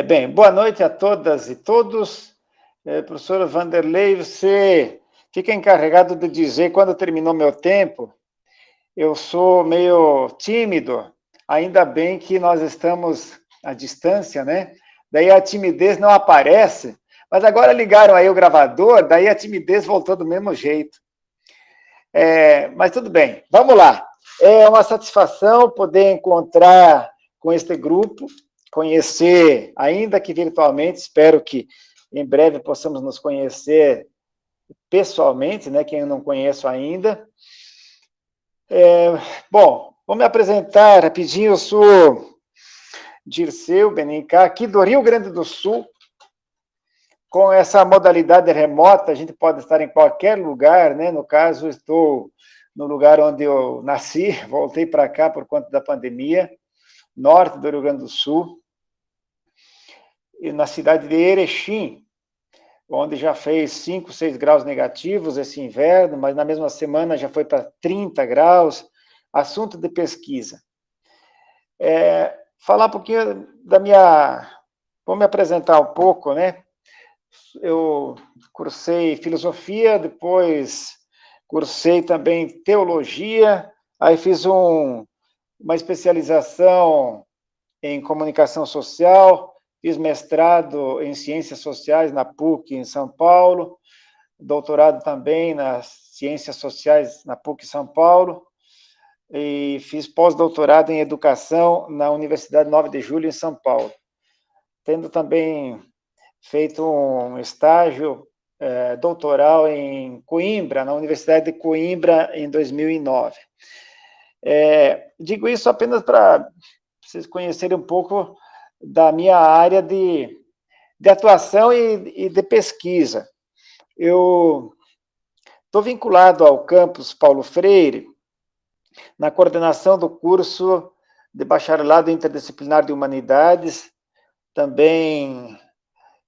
Bem, boa noite a todas e todos. Professor Vanderlei, você fica encarregado de dizer quando terminou meu tempo. Eu sou meio tímido, ainda bem que nós estamos à distância, né? Daí a timidez não aparece, mas agora ligaram aí o gravador, daí a timidez voltou do mesmo jeito. Mas tudo bem, vamos lá. É uma satisfação poder encontrar com este grupo, conhecer, ainda que virtualmente, espero que em breve possamos nos conhecer pessoalmente, né? Quem eu não conheço ainda. Bom, vou me apresentar rapidinho. Eu sou Dirceu Benincá, aqui do Rio Grande do Sul. Com essa modalidade remota, a gente pode estar em qualquer lugar, né? No caso, estou no lugar onde eu nasci, voltei para cá por conta da pandemia, norte do Rio Grande do Sul, e na cidade de Erechim, onde já fez 5, 6 graus negativos esse inverno, mas na mesma semana já foi para 30 graus, assunto de pesquisa. Falar um pouquinho da minha... Vou me apresentar um pouco, né? Eu cursei filosofia, depois cursei também teologia, aí fiz uma especialização em comunicação social, fiz mestrado em ciências sociais na PUC, em São Paulo, doutorado também nas ciências sociais na PUC, São Paulo, e fiz pós-doutorado em educação na Universidade 9 de Julho, em São Paulo, tendo também feito um estágio doutoral em Coimbra, na Universidade de Coimbra, em 2009. Digo isso apenas para vocês conhecerem um pouco da minha área de atuação e de pesquisa. eu estou vinculado ao campus Paulo Freire, na coordenação do curso de Bacharelado Interdisciplinar de Humanidades, também,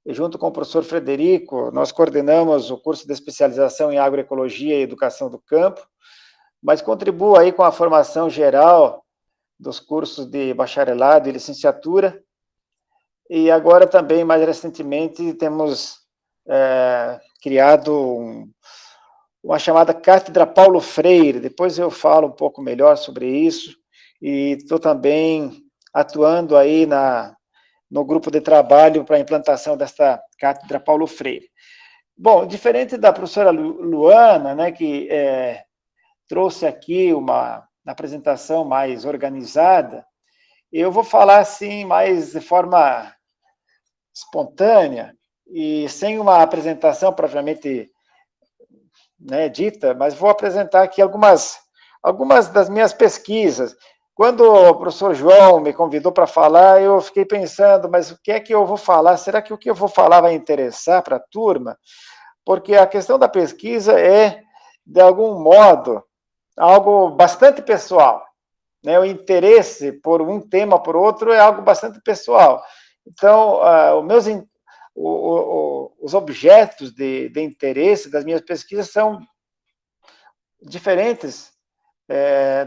junto com o professor Frederico, nós coordenamos o curso de especialização em agroecologia e educação do campo, mas contribuo aí com a formação geral dos cursos de bacharelado e licenciatura, e agora também, mais recentemente, temos criado uma chamada Cátedra Paulo Freire, depois eu falo um pouco melhor sobre isso, e estou também atuando aí no grupo de trabalho para a implantação desta Cátedra Paulo Freire. Bom, diferente da professora Luana, né, que trouxe aqui uma apresentação mais organizada, eu vou falar assim mais de forma espontânea e sem uma apresentação propriamente, né, dita, mas vou apresentar aqui algumas das minhas pesquisas. Quando o professor João me convidou para falar, eu fiquei pensando, mas o que é que eu vou falar? Será que o que eu vou falar vai interessar para a turma? Porque a questão da pesquisa é, de algum modo, algo bastante pessoal, né? O interesse por um tema, por outro, é algo bastante pessoal. Então, os objetos de interesse das minhas pesquisas são diferentes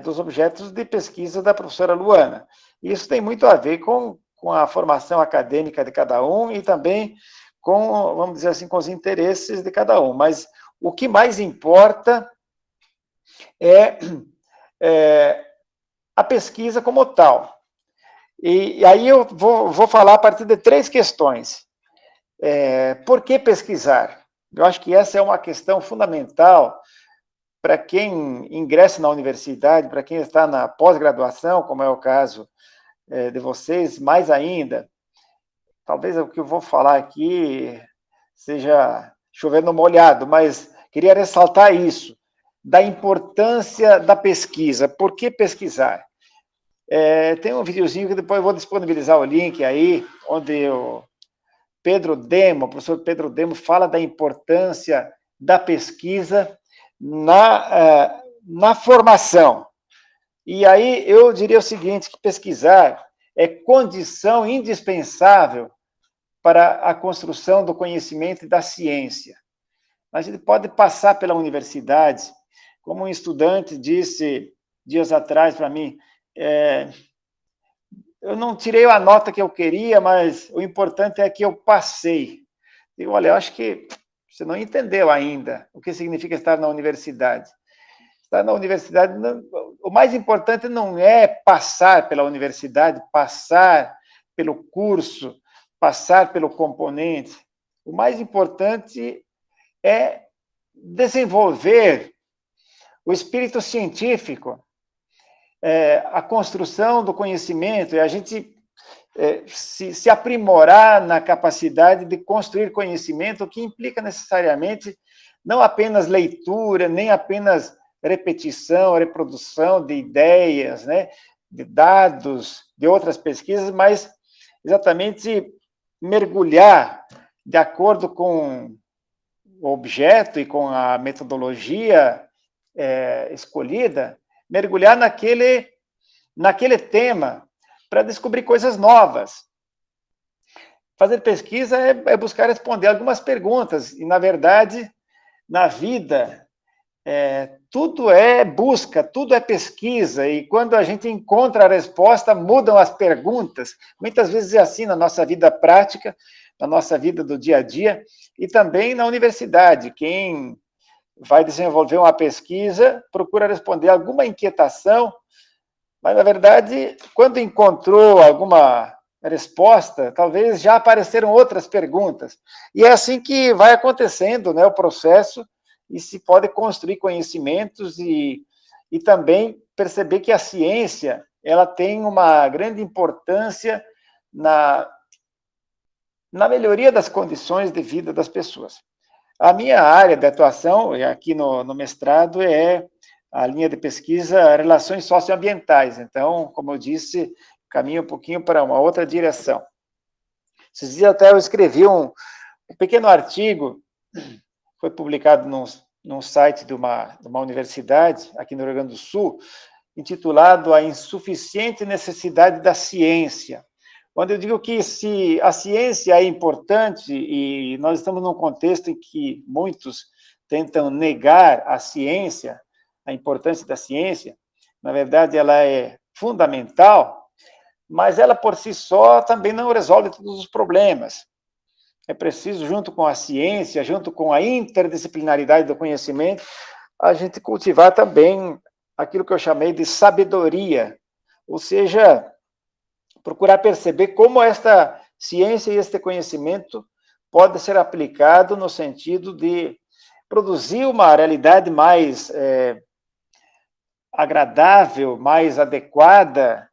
dos objetos de pesquisa da professora Luana. Isso tem muito a ver com a formação acadêmica de cada um e também com, vamos dizer assim, com os interesses de cada um. Mas o que mais importa é a pesquisa como tal. E aí eu vou falar a partir de 3 questões. Por que pesquisar? Eu acho que essa é uma questão fundamental para quem ingressa na universidade, para quem está na pós-graduação, como é o caso de vocês, mais ainda. Talvez o que eu vou falar aqui seja chover no molhado, mas queria ressaltar isso, da importância da pesquisa. Por que pesquisar? Tem um videozinho que depois eu vou disponibilizar o link aí, onde o professor Pedro Demo, fala da importância da pesquisa na formação. E aí eu diria o seguinte, que pesquisar é condição indispensável para a construção do conhecimento e da ciência. A gente pode passar pela universidade, como um estudante disse dias atrás para mim, eu não tirei a nota que eu queria, mas o importante é que eu passei. Digo, olha, eu acho que você não entendeu ainda o que significa estar na universidade. Estar na universidade, o mais importante não é passar pela universidade, passar pelo curso, passar pelo componente. O mais importante é desenvolver o espírito científico, a construção do conhecimento, e a gente se aprimorar na capacidade de construir conhecimento, o que implica necessariamente não apenas leitura, nem apenas repetição, reprodução de ideias, né, de dados, de outras pesquisas, mas exatamente mergulhar de acordo com o objeto e com a metodologia escolhida, mergulhar naquele tema para descobrir coisas novas. Fazer pesquisa é buscar responder algumas perguntas, e, na verdade, na vida, tudo é busca, tudo é pesquisa, e quando a gente encontra a resposta, mudam as perguntas. Muitas vezes é assim na nossa vida prática, na nossa vida do dia a dia, e também na universidade. Quem vai desenvolver uma pesquisa procura responder alguma inquietação, mas, na verdade, quando encontrou alguma resposta, talvez já apareceram outras perguntas. E é assim que vai acontecendo, né, o processo, e se pode construir conhecimentos e também perceber que a ciência ela tem uma grande importância na melhoria das condições de vida das pessoas. A minha área de atuação, aqui no mestrado, é a linha de pesquisa Relações Socioambientais. Então, como eu disse, caminho um pouquinho para uma outra direção. Esses dias até eu escrevi um pequeno artigo foi publicado num site de uma universidade aqui no Rio Grande do Sul, intitulado A Insuficiente Necessidade da Ciência, onde eu digo que se a ciência é importante, e nós estamos num contexto em que muitos tentam negar a ciência, a importância da ciência, na verdade ela é fundamental, mas ela por si só também não resolve todos os problemas. É preciso, junto com a ciência, junto com a interdisciplinaridade do conhecimento, a gente cultivar também aquilo que eu chamei de sabedoria, ou seja, procurar perceber como esta ciência e este conhecimento pode ser aplicado no sentido de produzir uma realidade mais agradável, mais adequada,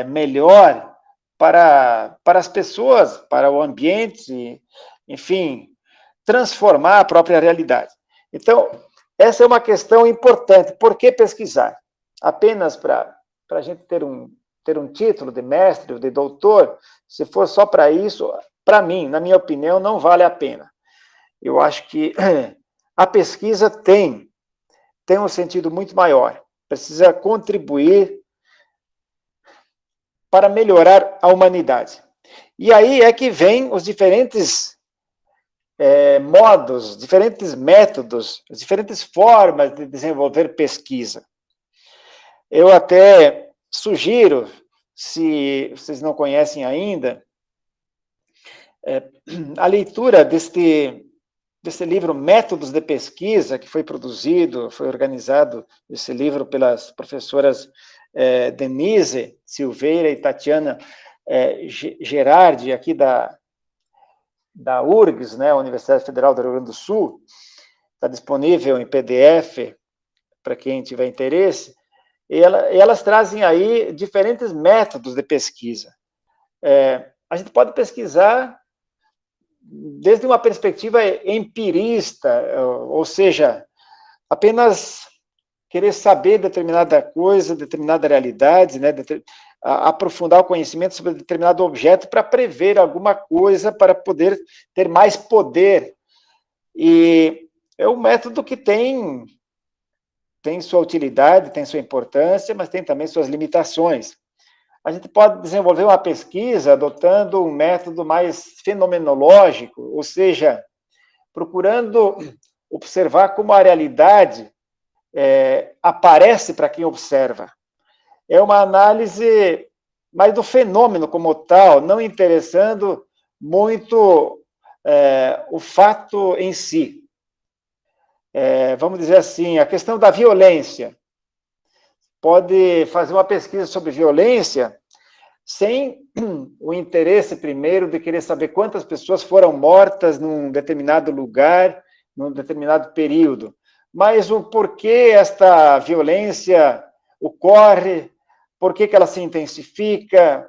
melhor para as pessoas, para o ambiente, enfim, transformar a própria realidade. Então, essa é uma questão importante. Por que pesquisar? Apenas para a gente ter um título de mestre ou de doutor, se for só para isso, para mim, na minha opinião, não vale a pena. Eu acho que a pesquisa tem um sentido muito maior. Precisa contribuir para melhorar a humanidade. E aí é que vem os diferentes modos, diferentes métodos, as diferentes formas de desenvolver pesquisa. Eu até sugiro, se vocês não conhecem ainda, a leitura deste livro Métodos de Pesquisa, que foi organizado, esse livro pelas professoras Denise Silveira e Tatiana Gerardi, aqui da URGS, né, Universidade Federal do Rio Grande do Sul. Está disponível em PDF para quem tiver interesse. E elas trazem aí diferentes métodos de pesquisa. A gente pode pesquisar desde uma perspectiva empirista, ou seja, apenas querer saber determinada coisa, determinada realidade, né, aprofundar o conhecimento sobre determinado objeto para prever alguma coisa, para poder ter mais poder. E é um método que tem sua utilidade, tem sua importância, mas tem também suas limitações. A gente pode desenvolver uma pesquisa adotando um método mais fenomenológico, ou seja, procurando observar como a realidade aparece para quem observa. É uma análise mais do fenômeno como tal, não interessando muito o fato em si. Vamos dizer assim, a questão da violência. Pode fazer uma pesquisa sobre violência sem o interesse, primeiro, de querer saber quantas pessoas foram mortas num determinado lugar, num determinado período, mas o porquê esta violência ocorre, por que ela se intensifica,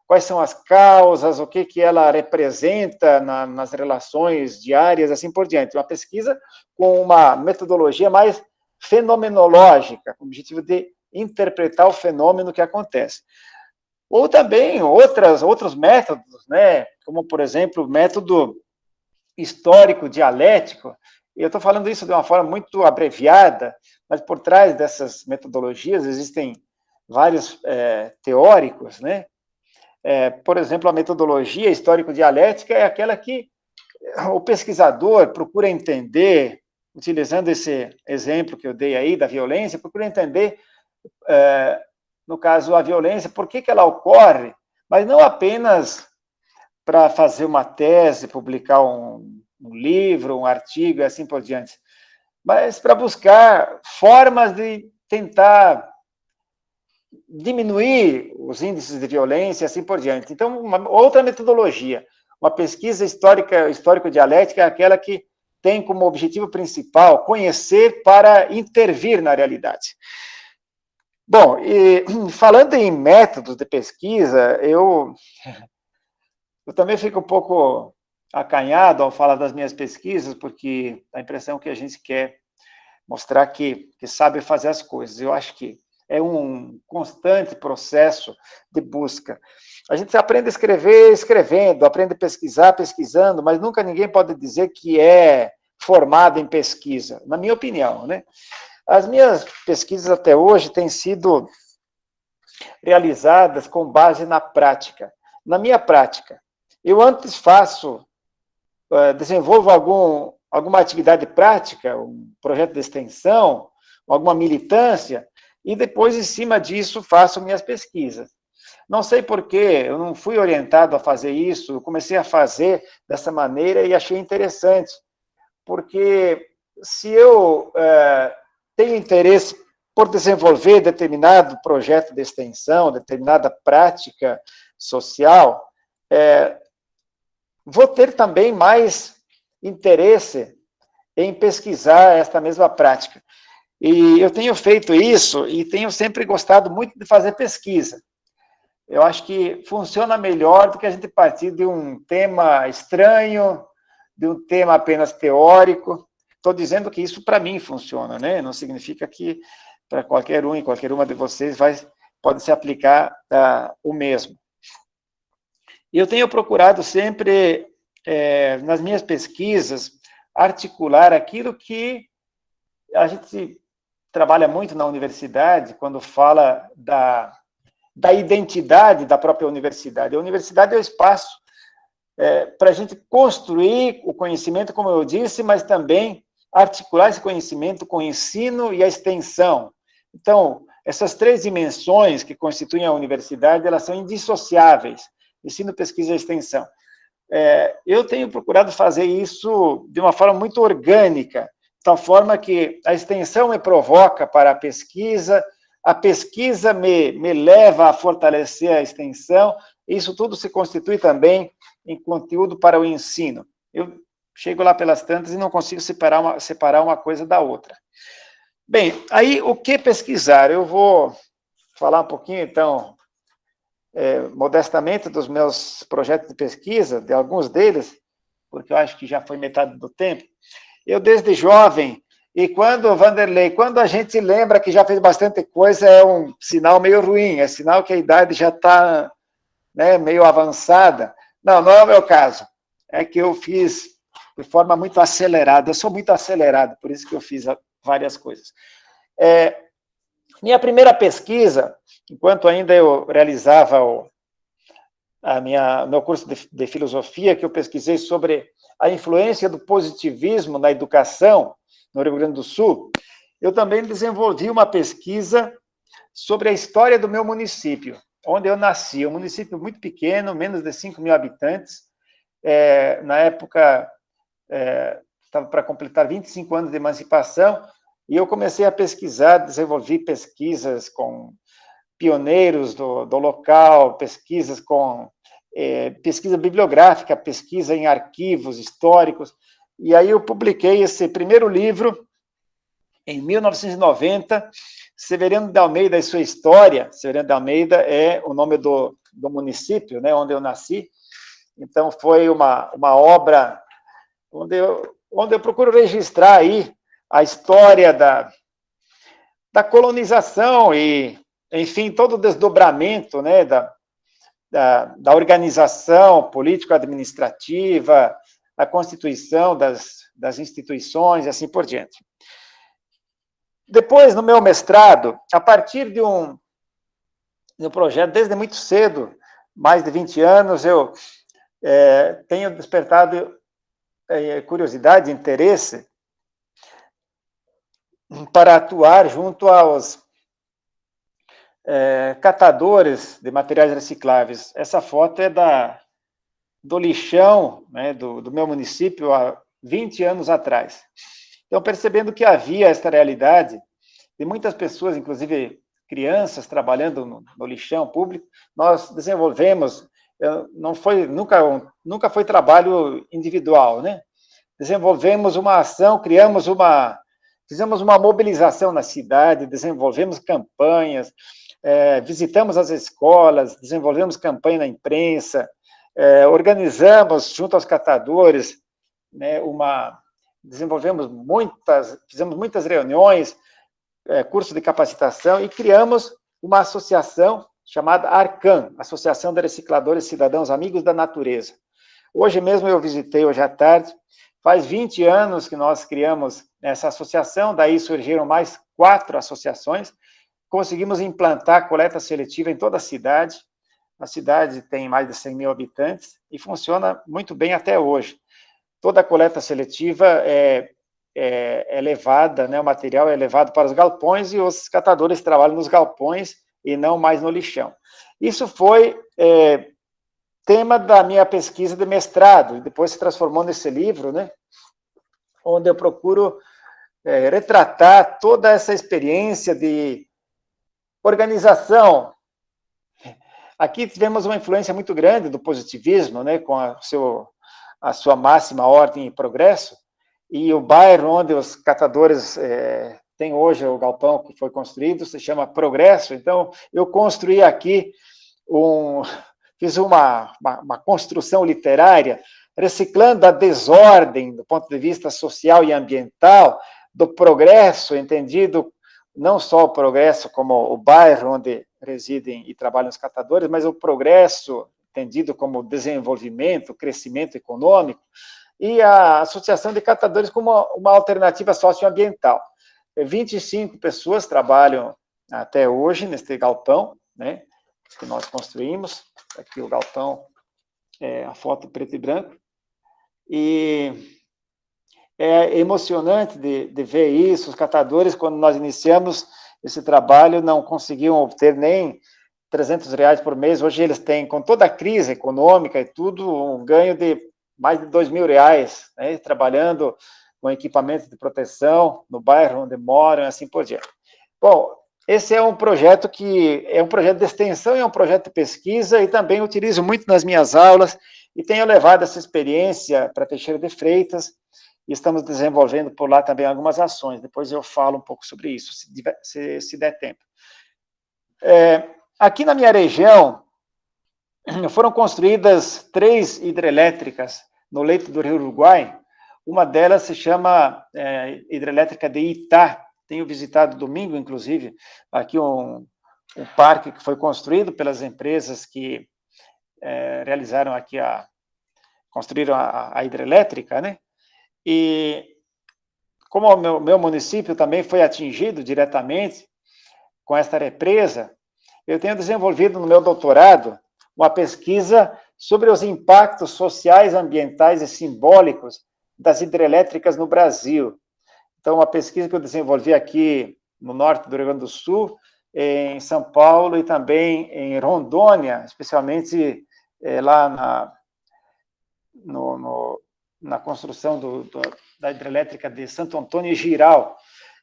quais são as causas, o que ela representa nas relações diárias, assim por diante. Uma pesquisa com uma metodologia mais fenomenológica, com o objetivo de interpretar o fenômeno que acontece. Ou também outros métodos, né, como, por exemplo, o método histórico-dialético. Eu estou falando isso de uma forma muito abreviada, mas por trás dessas metodologias existem vários teóricos, né? Por exemplo, a metodologia histórico-dialética é aquela que o pesquisador procura entender, utilizando esse exemplo que eu dei aí da violência, procura entender, no caso, a violência, por que ela ocorre, mas não apenas para fazer uma tese, publicar um livro, um artigo, e assim por diante, mas para buscar formas de tentar diminuir os índices de violência, e assim por diante. Então, outra metodologia, uma pesquisa histórico-dialética é aquela que tem como objetivo principal conhecer para intervir na realidade. Bom, e falando em métodos de pesquisa, eu também fico um pouco acanhado ao falar das minhas pesquisas, porque a impressão que a gente quer mostrar que sabe fazer as coisas. Eu acho que é um constante processo de busca. A gente aprende a escrever escrevendo, aprende a pesquisar pesquisando, mas nunca ninguém pode dizer que é formado em pesquisa, na minha opinião, né? As minhas pesquisas até hoje têm sido realizadas com base na prática. Na minha prática, eu antes desenvolvo alguma atividade prática, um projeto de extensão, alguma militância, e depois, em cima disso, faço minhas pesquisas. Não sei por quê, eu não fui orientado a fazer isso, eu comecei a fazer dessa maneira e achei interessante, porque se eu tenho interesse por desenvolver determinado projeto de extensão, determinada prática social, vou ter também mais interesse em pesquisar esta mesma prática. E eu tenho feito isso e tenho sempre gostado muito de fazer pesquisa. Eu acho que funciona melhor do que a gente partir de um tema estranho, de um tema apenas teórico. Estou dizendo que isso para mim funciona, né? Não significa que para qualquer um e qualquer uma de vocês pode se aplicar o mesmo. E eu tenho procurado sempre, nas minhas pesquisas, articular aquilo que a gente trabalha muito na universidade, quando fala da identidade da própria universidade. A universidade é o espaço para a gente construir o conhecimento, como eu disse, mas também articular esse conhecimento com o ensino e a extensão. Então, essas três dimensões que constituem a universidade, elas são indissociáveis, ensino, pesquisa e extensão. Eu tenho procurado fazer isso de uma forma muito orgânica, de tal forma que a extensão me provoca para a pesquisa me leva a fortalecer a extensão, e isso tudo se constitui também em conteúdo para o ensino. Eu chego lá pelas tantas e não consigo separar uma coisa da outra. Bem, aí o que pesquisar? Eu vou falar um pouquinho, então, modestamente, dos meus projetos de pesquisa, de alguns deles, porque eu acho que já foi metade do tempo. Eu, desde jovem, e Vanderlei, quando a gente lembra que já fez bastante coisa, é um sinal meio ruim, é sinal que a idade já está, né, meio avançada. Não, não é o meu caso. É que eu fiz de forma muito acelerada. Eu sou muito acelerado, por isso que eu fiz várias coisas. Minha primeira pesquisa, enquanto ainda eu realizava meu curso de filosofia, que eu pesquisei sobre a influência do positivismo na educação no Rio Grande do Sul, eu também desenvolvi uma pesquisa sobre a história do meu município, onde eu nasci. Um município muito pequeno, menos de 5 mil habitantes. Na época, estava para completar 25 anos de emancipação, e eu comecei a pesquisar, desenvolvi pesquisas com pioneiros do local, pesquisa bibliográfica, pesquisa em arquivos históricos, e aí eu publiquei esse primeiro livro em 1990, Severiano de Almeida e sua história. Severiano de Almeida é o nome do município, né, onde eu nasci. Então, foi uma obra onde eu procuro registrar aí a história da colonização e, enfim, todo o desdobramento, né, da organização político-administrativa, a constituição das instituições e assim por diante. Depois, no meu mestrado, a partir de um projeto, desde muito cedo, mais de 20 anos, eu tenho despertado curiosidade, interesse para atuar junto aos catadores de materiais recicláveis. Essa foto é do lixão, né, do meu município há 20 anos atrás. Então, percebendo que havia esta realidade de muitas pessoas, inclusive crianças, trabalhando no lixão público, nós desenvolvemos, nunca foi trabalho individual, né? Desenvolvemos uma ação, fizemos uma mobilização na cidade, desenvolvemos campanhas, visitamos as escolas, desenvolvemos campanha na imprensa, organizamos junto aos catadores, né, fizemos muitas reuniões, cursos de capacitação, e criamos uma associação chamada ARCAM, Associação de Recicladores Cidadãos Amigos da Natureza. Hoje mesmo eu visitei, hoje à tarde, Faz 20 anos que nós criamos essa associação, daí surgiram mais 4 associações, conseguimos implantar a coleta seletiva em toda a cidade tem mais de 100 mil habitantes, e funciona muito bem até hoje. Toda a coleta seletiva é levada, né, o material é levado para os galpões, e os catadores trabalham nos galpões e não mais no lixão. Isso foi tema da minha pesquisa de mestrado, e depois se transformou nesse livro, né, onde eu procuro retratar toda essa experiência de organização. Aqui tivemos uma influência muito grande do positivismo, né, com a sua máxima ordem e progresso, e o bairro onde os catadores têm hoje o galpão que foi construído se chama Progresso. Então, eu construí aqui fiz uma construção literária, reciclando a desordem do ponto de vista social e ambiental, do progresso, entendido não só o progresso como o bairro onde residem e trabalham os catadores, mas o progresso entendido como desenvolvimento, crescimento econômico, e a Associação de Catadores como uma alternativa socioambiental. 25 pessoas trabalham até hoje neste galpão, né, que nós construímos. Aqui o galpão, a foto preto e branco, e é emocionante de ver isso. Os catadores, quando nós iniciamos esse trabalho, não conseguiam obter nem R$300 por mês. Hoje eles têm, com toda a crise econômica e tudo, um ganho de mais de R$2.000, né, trabalhando com equipamento de proteção no bairro onde moram, assim por diante. Bom, esse é um projeto de extensão e é um projeto de pesquisa, e também utilizo muito nas minhas aulas, e tenho levado essa experiência para Teixeira de Freitas, e estamos desenvolvendo por lá também algumas ações. Depois eu falo um pouco sobre isso, se der tempo. Aqui na minha região, foram construídas 3 hidrelétricas no leito do Rio Uruguai. Uma delas se chama hidrelétrica de Itá. Tenho visitado domingo, inclusive, aqui um parque que foi construído pelas empresas que realizaram aqui construíram a hidrelétrica, né? E como o meu município também foi atingido diretamente com esta represa, eu tenho desenvolvido no meu doutorado uma pesquisa sobre os impactos sociais, ambientais e simbólicos das hidrelétricas no Brasil. Então, uma pesquisa que eu desenvolvi aqui no norte do Rio Grande do Sul, em São Paulo e também em Rondônia, especialmente lá na construção da hidrelétrica de Santo Antônio e Giral.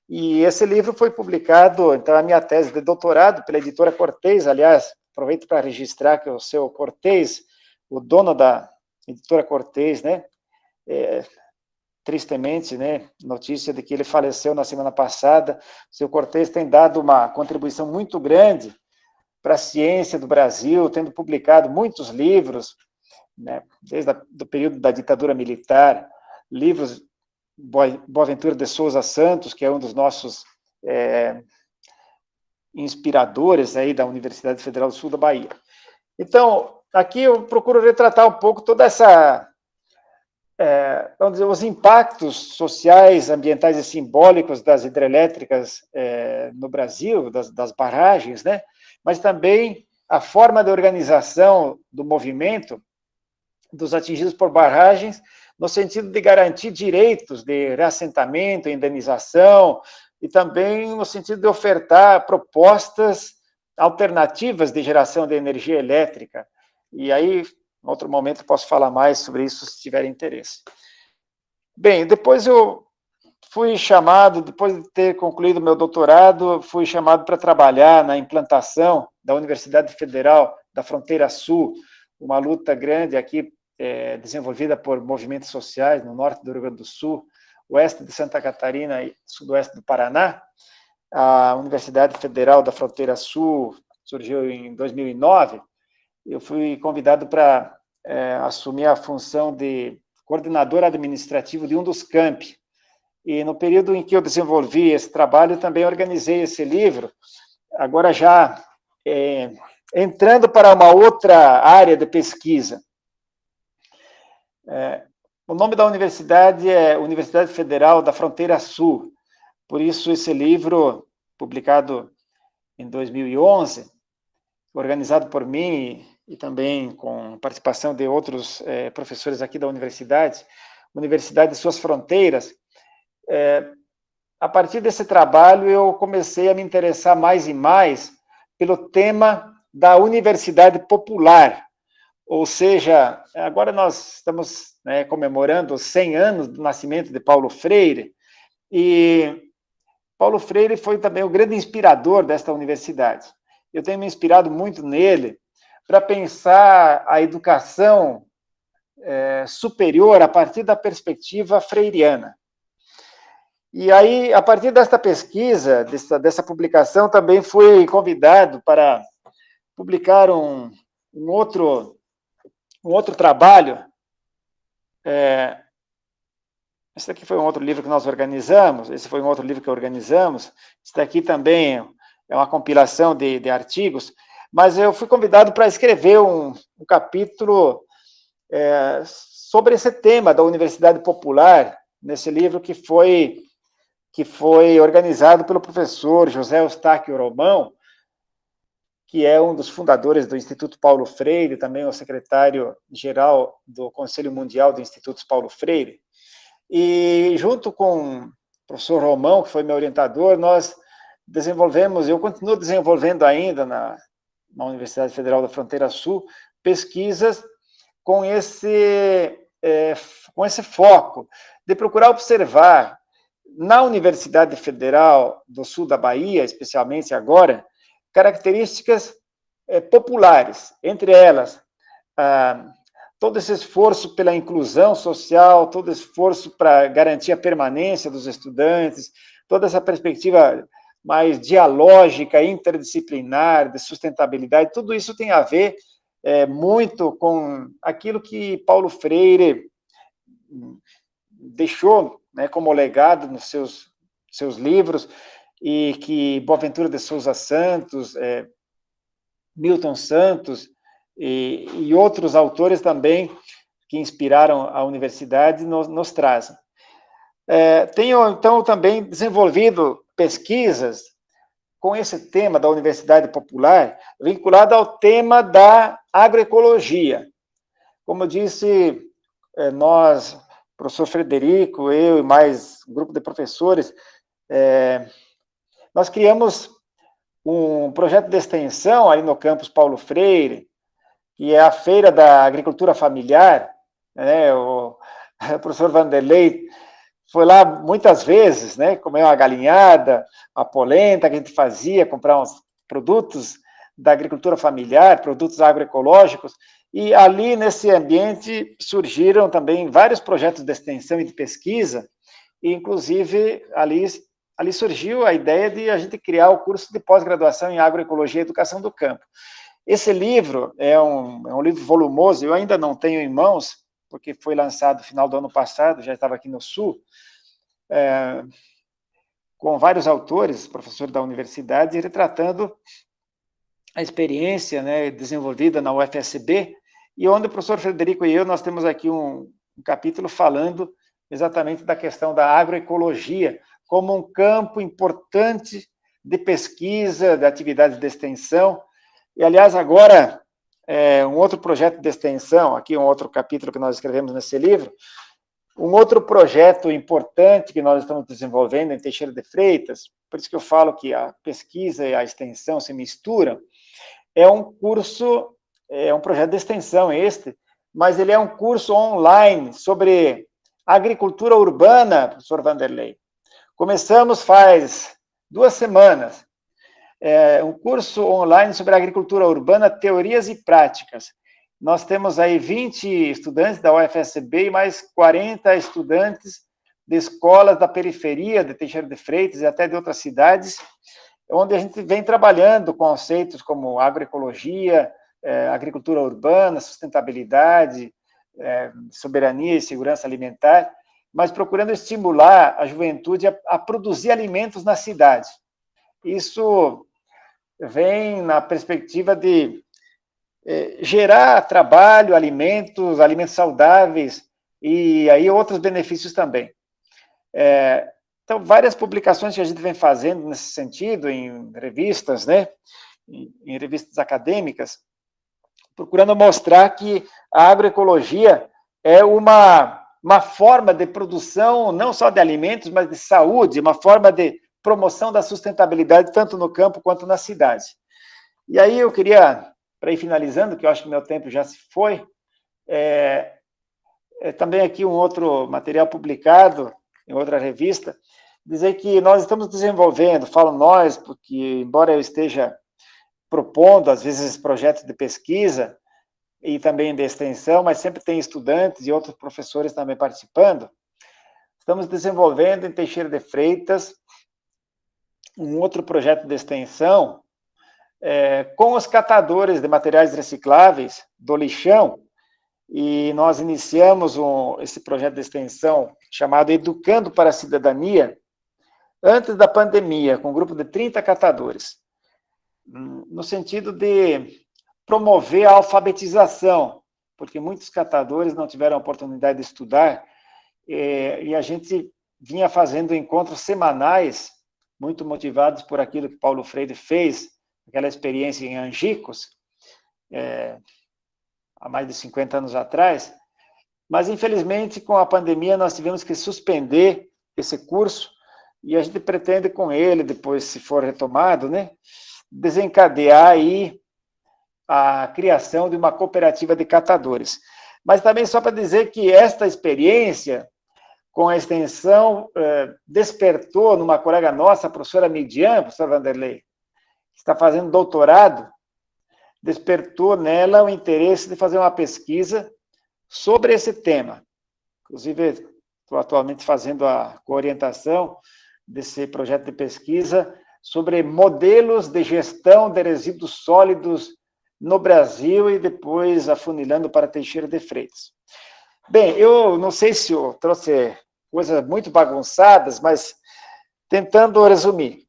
E esse livro foi publicado, então, a minha tese de doutorado pela editora Cortez. Aliás, aproveito para registrar que o seu Cortez, o dono da editora Cortez, né, tristemente, né, notícia de que ele faleceu na semana passada. O seu Cortez tem dado uma contribuição muito grande para a ciência do Brasil, tendo publicado muitos livros, né, desde o período da ditadura militar, livros Boaventura de Souza Santos, que é um dos nossos inspiradores aí da Universidade Federal do Sul da Bahia. Então, aqui eu procuro retratar um pouco toda essa, vamos dizer, os impactos sociais, ambientais e simbólicos das hidrelétricas no Brasil, das barragens, né? Mas também a forma de organização do movimento dos atingidos por barragens, no sentido de garantir direitos de reassentamento, indenização, e também no sentido de ofertar propostas alternativas de geração de energia elétrica. E aí, em outro momento, posso falar mais sobre isso, se tiver interesse. Bem, depois eu fui chamado, depois de ter concluído meu doutorado, fui chamado para trabalhar na implantação da Universidade Federal da Fronteira Sul, uma luta grande aqui, desenvolvida por movimentos sociais no norte do Rio Grande do Sul, oeste de Santa Catarina e sudoeste do Paraná. A Universidade Federal da Fronteira Sul surgiu em 2009. Eu fui convidado para assumir a função de coordenador administrativo de um dos campi. E no período em que eu desenvolvi esse trabalho, também organizei esse livro, agora já entrando para uma outra área de pesquisa. O nome da universidade é Universidade Federal da Fronteira Sul. Por isso, esse livro, publicado em 2011, organizado por mim e também com participação de outros professores aqui da universidade, Universidade de Suas Fronteiras. A partir desse trabalho, eu comecei a me interessar mais e mais pelo tema da universidade popular, ou seja, agora nós estamos comemorando os 100 anos do nascimento de Paulo Freire, e Paulo Freire foi também o grande inspirador desta universidade. Eu tenho me inspirado muito nele para pensar a educação superior a partir da perspectiva freiriana. E aí, a partir desta pesquisa, dessa publicação, também fui convidado para publicar um outro trabalho. Esse aqui foi um outro livro que nós organizamos, esse foi um outro livro que organizamos, esse daqui também é uma compilação de artigos, mas eu fui convidado para escrever um capítulo sobre esse tema da Universidade Popular, nesse livro que foi organizado pelo professor José Eustáquio Romão, que é um dos fundadores do Instituto Paulo Freire, também é o secretário-geral do Conselho Mundial do Instituto Paulo Freire. E, junto com o professor Romão, que foi meu orientador, nós desenvolvemos, eu continuo desenvolvendo ainda na Universidade Federal da Fronteira Sul, pesquisas com esse foco de procurar observar na Universidade Federal do Sul da Bahia, especialmente agora, características populares, entre elas, todo esse esforço pela inclusão social, todo esforço para garantir a permanência dos estudantes, toda essa perspectiva mais dialógica, interdisciplinar, de sustentabilidade, tudo isso tem a ver muito com aquilo que Paulo Freire deixou como legado nos seus livros, e que Boaventura de Souza Santos, Milton Santos e outros autores também que inspiraram a universidade nos trazem. Tenho, então, também desenvolvido pesquisas com esse tema da Universidade Popular, vinculado ao tema da agroecologia. Como eu disse, nós, professor Frederico, eu e mais um grupo de professores, nós criamos um projeto de extensão ali no campus Paulo Freire, que é a Feira da Agricultura Familiar, o professor Vanderlei foi lá muitas vezes, comer uma galinhada, uma polenta que a gente fazia, comprar uns produtos da agricultura familiar, produtos agroecológicos, e ali nesse ambiente surgiram também vários projetos de extensão e de pesquisa, e inclusive ali surgiu a ideia de a gente criar o curso de pós-graduação em agroecologia e educação do campo. Esse livro é um livro volumoso, eu ainda não tenho em mãos, porque foi lançado no final do ano passado, já estava aqui no Sul, com vários autores, professores da universidade, retratando a experiência desenvolvida na UFSB, e onde o professor Frederico e eu, nós temos aqui um capítulo falando exatamente da questão da agroecologia, como um campo importante de pesquisa, de atividades de extensão. E, aliás, agora, um outro projeto de extensão, aqui um outro capítulo que nós escrevemos nesse livro, um outro projeto importante que nós estamos desenvolvendo em Teixeira de Freitas, por isso que eu falo que a pesquisa e a extensão se misturam, é um curso, é um projeto de extensão mas ele é um curso online sobre agricultura urbana, professor Vanderlei. Começamos faz 2 semanas, um curso online sobre agricultura urbana, teorias e práticas. Nós temos aí 20 estudantes da UFSB e mais 40 estudantes de escolas da periferia de Teixeira de Freitas e até de outras cidades, onde a gente vem trabalhando conceitos como agroecologia, agricultura urbana, sustentabilidade, soberania e segurança alimentar, mas procurando estimular a juventude a produzir alimentos na cidade. Isso vem na perspectiva de gerar trabalho, alimentos saudáveis e aí outros benefícios também. Então, várias publicações que a gente vem fazendo nesse sentido, em revistas, né, em revistas acadêmicas, procurando mostrar que a agroecologia é uma forma de produção, não só de alimentos, mas de saúde, uma forma de promoção da sustentabilidade, tanto no campo quanto na cidade. E aí eu queria, para ir finalizando, que eu acho que meu tempo já se foi, também aqui um outro material publicado em outra revista, dizer que nós estamos desenvolvendo, falo nós, porque embora eu esteja propondo, às vezes, projetos de pesquisa e também de extensão, mas sempre tem estudantes e outros professores também participando, estamos desenvolvendo em Teixeira de Freitas um outro projeto de extensão com os catadores de materiais recicláveis do lixão, e nós iniciamos esse projeto de extensão chamado Educando para a Cidadania, antes da pandemia, com um grupo de 30 catadores, no sentido de promover a alfabetização, porque muitos catadores não tiveram a oportunidade de estudar, e a gente vinha fazendo encontros semanais, muito motivados por aquilo que Paulo Freire fez, aquela experiência em Angicos, há mais de 50 anos atrás, mas, infelizmente, com a pandemia, nós tivemos que suspender esse curso, e a gente pretende com ele, depois, se for retomado, né, desencadear aí a criação de uma cooperativa de catadores. Mas também só para dizer que esta experiência com a extensão despertou numa colega nossa, a professora Midian, professor Vanderlei, que está fazendo doutorado, despertou nela o interesse de fazer uma pesquisa sobre esse tema. Inclusive, estou atualmente fazendo a coorientação desse projeto de pesquisa sobre modelos de gestão de resíduos sólidos no Brasil e depois afunilando para Teixeira de Freitas. Bem, eu não sei se eu trouxe coisas muito bagunçadas, mas tentando resumir,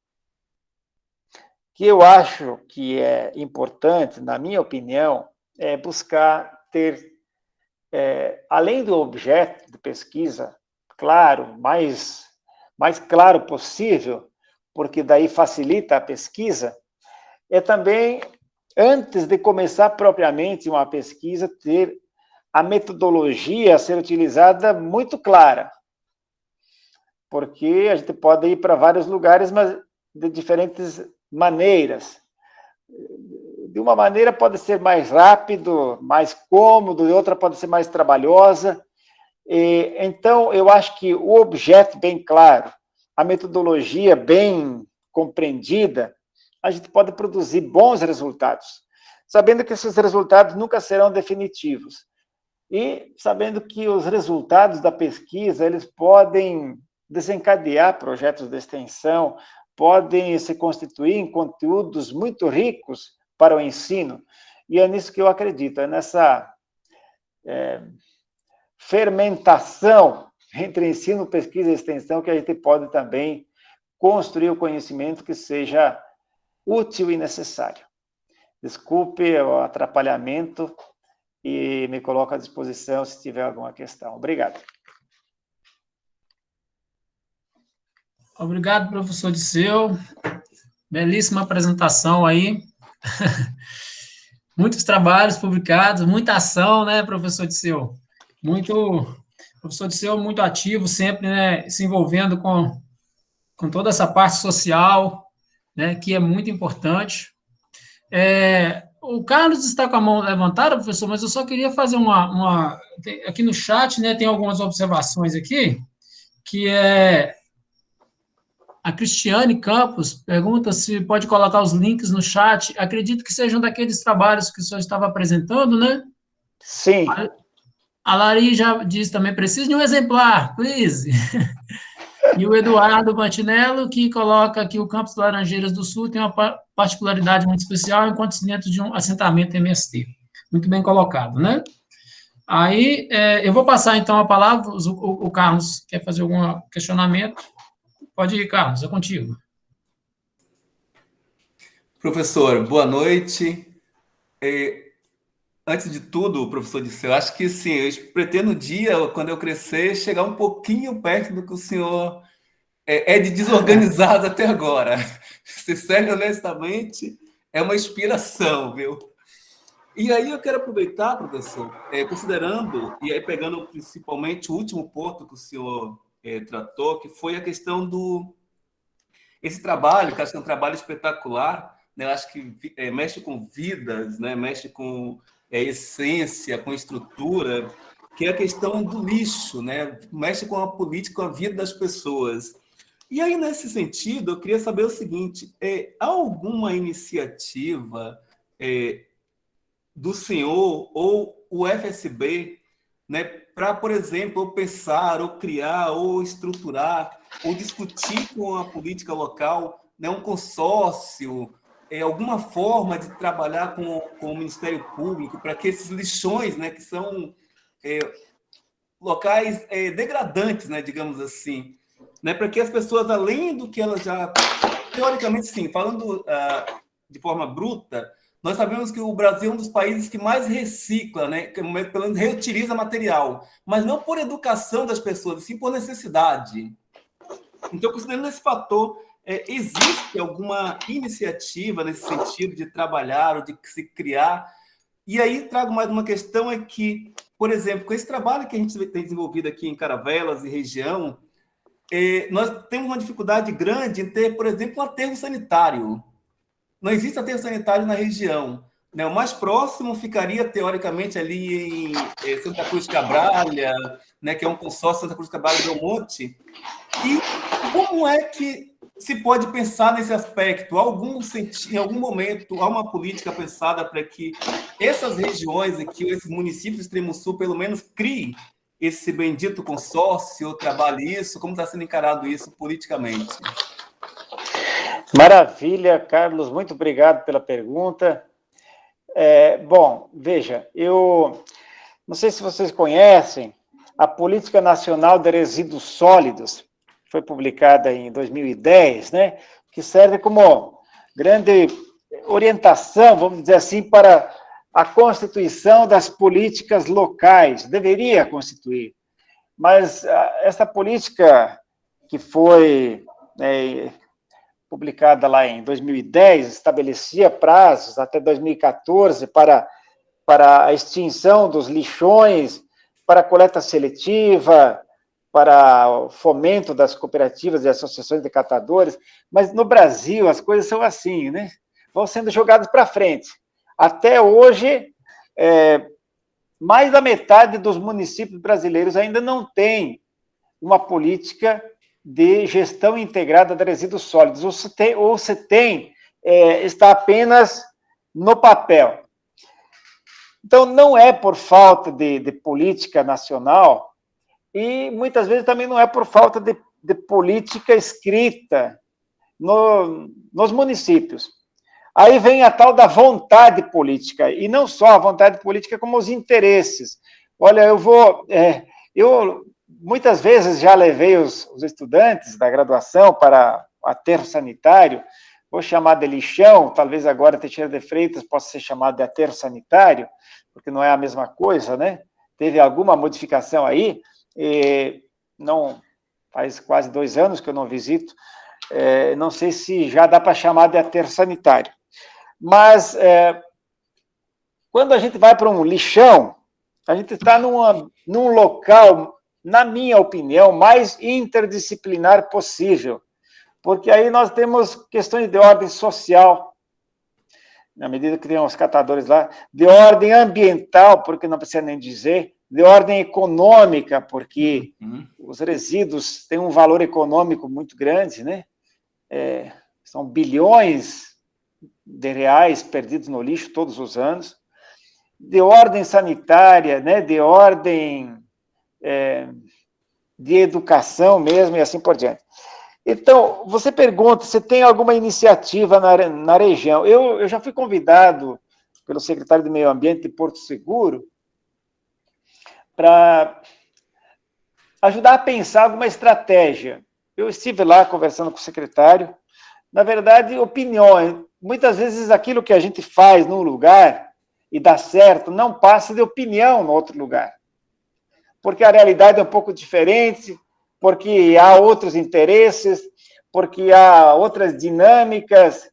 que eu acho que é importante, na minha opinião, é buscar ter, além do objeto de pesquisa, claro, mais claro possível, porque daí facilita a pesquisa, é também, antes de começar propriamente uma pesquisa, ter a metodologia a ser utilizada muito clara, porque a gente pode ir para vários lugares, mas de diferentes maneiras. De uma maneira pode ser mais rápido, mais cômodo, de outra pode ser mais trabalhosa. Então, eu acho que o objeto bem claro, a metodologia bem compreendida, a gente pode produzir bons resultados, sabendo que esses resultados nunca serão definitivos. E sabendo que os resultados da pesquisa, eles podem desencadear projetos de extensão, podem se constituir em conteúdos muito ricos para o ensino, e é nisso que eu acredito, é nessa fermentação entre ensino, pesquisa e extensão que a gente pode também construir o conhecimento que seja útil e necessário. Desculpe o atrapalhamento e me coloco à disposição se tiver alguma questão. Obrigado. Obrigado, professor Disseu. Belíssima apresentação aí. Muitos trabalhos publicados, muita ação, né, professor Disseu? Professor Disseu muito ativo, sempre, né, se envolvendo com toda essa parte social, né, que é muito importante. O Carlos está com a mão levantada, professor, mas eu só queria fazer aqui no chat, né, tem algumas observações aqui, que a Cristiane Campos pergunta se pode colocar os links no chat. Acredito que sejam daqueles trabalhos que o senhor estava apresentando, né? Sim. A Lari já diz também, preciso de um exemplar, please. E o Eduardo Martinello, que coloca que o campus Laranjeiras do Sul tem uma particularidade muito especial, enquanto dentro de um assentamento MST. Muito bem colocado, né? Aí, eu vou passar, então, a palavra, o Carlos quer fazer algum questionamento? Pode ir, Carlos, é contigo. Professor, boa noite. Antes de tudo, professor Disseu, eu acho que sim, eu pretendo um dia, quando eu crescer, chegar um pouquinho perto do que o senhor é de desorganizado até agora. Sincero e honestamente, é uma inspiração, viu? E aí eu quero aproveitar, professor, considerando, e aí pegando principalmente o último ponto que o senhor tratou, que foi a questão esse trabalho, que acho que é um trabalho espetacular, né? Eu acho que mexe com vidas, né? Mexe com essência, com estrutura, que é a questão do lixo, né? Mexe com a política, com a vida das pessoas. E aí, nesse sentido, eu queria saber o seguinte: há alguma iniciativa do senhor ou o FSB, né, para, por exemplo, ou pensar, ou criar, ou estruturar, ou discutir com a política local, né, um consórcio, alguma forma de trabalhar com o Ministério Público para que esses lixões, né, que são locais degradantes, né, digamos assim, né, para que as pessoas, além do que elas já, teoricamente, sim, falando de forma bruta, nós sabemos que o Brasil é um dos países que mais recicla, né, que pelo menos reutiliza material, mas não por educação das pessoas, sim por necessidade. Então, considerando esse fator, existe alguma iniciativa nesse sentido de trabalhar ou de se criar? E aí trago mais uma questão, é que, por exemplo, com esse trabalho que a gente tem desenvolvido aqui em Caravelas e região, nós temos uma dificuldade grande em ter, por exemplo, um aterro sanitário. Não existe aterro sanitário na região, né? O mais próximo ficaria, teoricamente, ali em Santa Cruz de Cabralha, né, que é um consórcio Santa Cruz de Cabralha do Monte. E como é que se pode pensar nesse aspecto? Em algum momento, há uma política pensada para que essas regiões aqui, esses municípios do Extremo Sul, pelo menos criem esse bendito consórcio, trabalhe isso? Como está sendo encarado isso politicamente? Maravilha, Carlos, muito obrigado pela pergunta. Bom, veja, eu não sei se vocês conhecem a Política Nacional de Resíduos Sólidos, foi publicada em 2010, né, que serve como grande orientação, vamos dizer assim, para a constituição das políticas locais, deveria constituir, mas essa política que foi publicada lá em 2010, estabelecia prazos até 2014 para a extinção dos lixões, para a coleta seletiva, para o fomento das cooperativas e associações de catadores, mas no Brasil as coisas são assim, né? Vão sendo jogadas para frente. Até hoje, mais da metade dos municípios brasileiros ainda não tem uma política de gestão integrada de resíduos sólidos, ou se tem, está apenas no papel. Então, não é por falta de política nacional, e muitas vezes também não é por falta de política escrita nos municípios. Aí vem a tal da vontade política, e não só a vontade política, como os interesses. Olha, eu muitas vezes já levei os estudantes da graduação para o aterro sanitário, vou chamar de lixão, talvez agora Teixeira de Freitas possa ser chamado de aterro sanitário, porque não é a mesma coisa, né? Teve alguma modificação aí, não faz quase 2 anos que eu não visito, não sei se já dá para chamar de aterro sanitário. Mas, quando a gente vai para um lixão, a gente está num local, na minha opinião, mais interdisciplinar possível, porque aí nós temos questões de ordem social, na medida que tem os catadores lá, de ordem ambiental, porque não precisa nem dizer, de ordem econômica, porque os resíduos têm um valor econômico muito grande, né? São bilhões de reais perdidos no lixo todos os anos, de ordem sanitária, né? De ordem de educação mesmo, e assim por diante. Então, você pergunta se tem alguma iniciativa na região. Eu já fui convidado pelo secretário de Meio Ambiente de Porto Seguro para ajudar a pensar alguma estratégia. Eu estive lá conversando com o secretário. Na verdade, opiniões. Muitas vezes aquilo que a gente faz num lugar e dá certo, não passa de opinião no outro lugar. Porque a realidade é um pouco diferente, porque há outros interesses, porque há outras dinâmicas,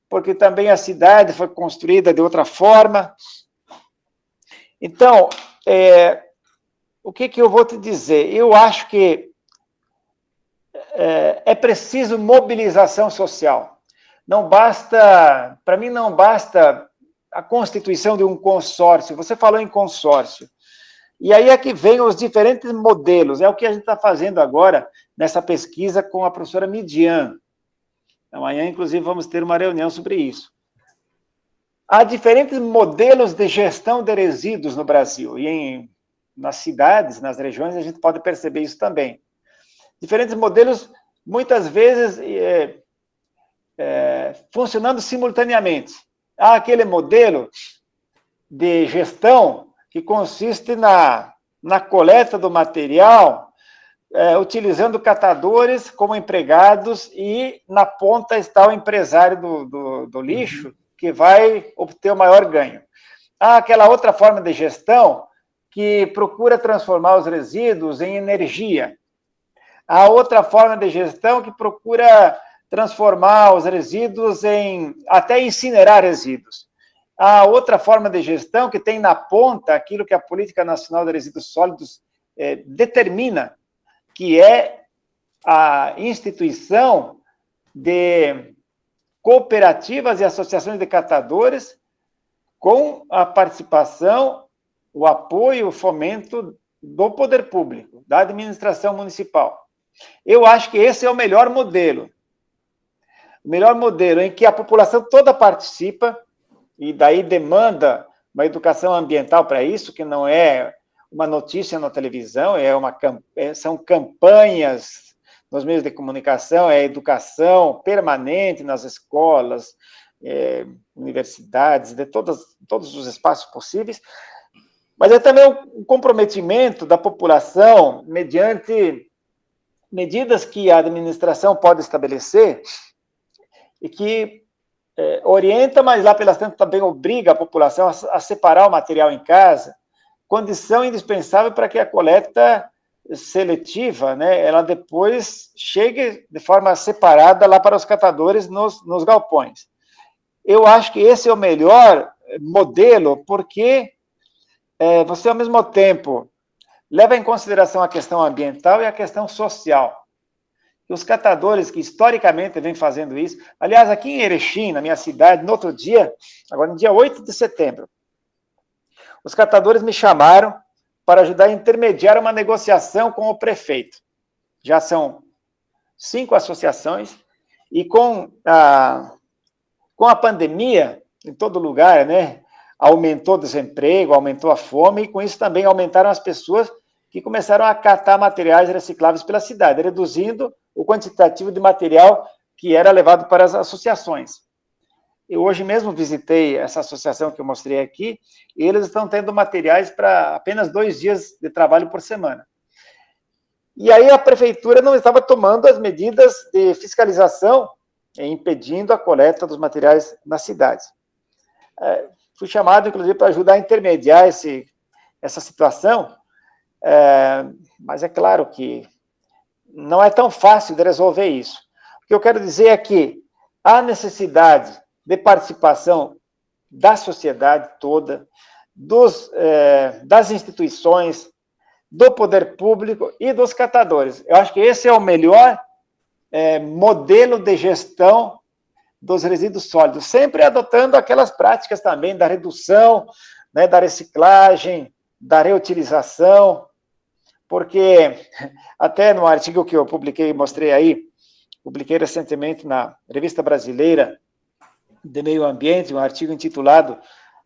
porque também a cidade foi construída de outra forma. Então, o que eu vou te dizer? Eu acho que é preciso mobilização social. Não basta, para mim, não basta a constituição de um consórcio. Você falou em consórcio. E aí é que vem os diferentes modelos. É o que a gente está fazendo agora nessa pesquisa com a professora Midian. Amanhã, inclusive, vamos ter uma reunião sobre isso. Há diferentes modelos de gestão de resíduos no Brasil. E nas cidades, nas regiões, a gente pode perceber isso também. Diferentes modelos, muitas vezes, funcionando simultaneamente. Há aquele modelo de gestão que consiste na coleta do material, utilizando catadores como empregados, e na ponta está o empresário do lixo, que vai obter o maior ganho. Há aquela outra forma de gestão que procura transformar os resíduos em energia. Há outra forma de gestão que procura transformar os resíduos até incinerar resíduos. Há outra forma de gestão que tem na ponta aquilo que a Política Nacional de Resíduos Sólidos determina, que é a instituição de cooperativas e associações de catadores com a participação, o apoio, o fomento do poder público, da administração municipal. Eu acho que esse é o melhor modelo. O melhor modelo em que a população toda participa, e daí demanda uma educação ambiental para isso, que não é uma notícia na televisão, são campanhas nos meios de comunicação, é educação permanente nas escolas, universidades, de todos os espaços possíveis, mas é também um comprometimento da população mediante medidas que a administração pode estabelecer e que orienta, mas lá pelas tantas também obriga a população a separar o material em casa, condição indispensável para que a coleta seletiva, ela depois chegue de forma separada lá para os catadores nos galpões. Eu acho que esse é o melhor modelo, porque você, ao mesmo tempo, leva em consideração a questão ambiental e a questão social. Os catadores que historicamente vêm fazendo isso, aliás, aqui em Erechim, na minha cidade, no outro dia, agora no dia 8 de setembro, os catadores me chamaram para ajudar a intermediar uma negociação com o prefeito. Já são 5 associações, e com a pandemia, em todo lugar, aumentou o desemprego, aumentou a fome, e com isso também aumentaram as pessoas que começaram a catar materiais recicláveis pela cidade, reduzindo o quantitativo de material que era levado para as associações. Eu hoje mesmo visitei essa associação que eu mostrei aqui, e eles estão tendo materiais para apenas 2 dias de trabalho por semana. E aí a prefeitura não estava tomando as medidas de fiscalização, impedindo a coleta dos materiais na cidade. Fui chamado, inclusive, para ajudar a intermediar essa situação, mas é claro que não é tão fácil de resolver isso. O que eu quero dizer é que há necessidade de participação da sociedade toda, das instituições, do poder público e dos catadores. Eu acho que esse é o melhor modelo de gestão dos resíduos sólidos, sempre adotando aquelas práticas também da redução, da reciclagem, da reutilização, porque até no artigo que eu publiquei e mostrei aí, publiquei recentemente na Revista Brasileira de Meio Ambiente, um artigo intitulado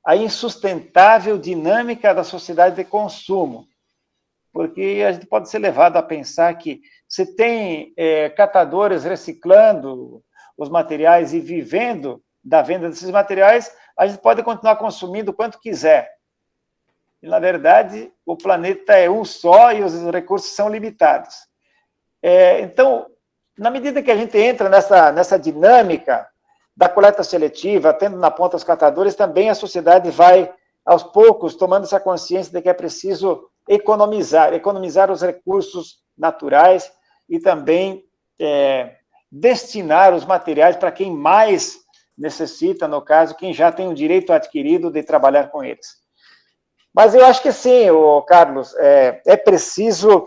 A Insustentável Dinâmica da Sociedade de Consumo, porque a gente pode ser levado a pensar que se tem catadores reciclando os materiais e vivendo da venda desses materiais, a gente pode continuar consumindo quanto quiser. E, na verdade, o planeta é um só e os recursos são limitados. Então, na medida que a gente entra nessa dinâmica da coleta seletiva, tendo na ponta os catadores, também a sociedade vai aos poucos, tomando essa consciência de que é preciso economizar os recursos naturais e também destinar os materiais para quem mais necessita, no caso, quem já tem o direito adquirido de trabalhar com eles. Mas eu acho que sim, Carlos, é preciso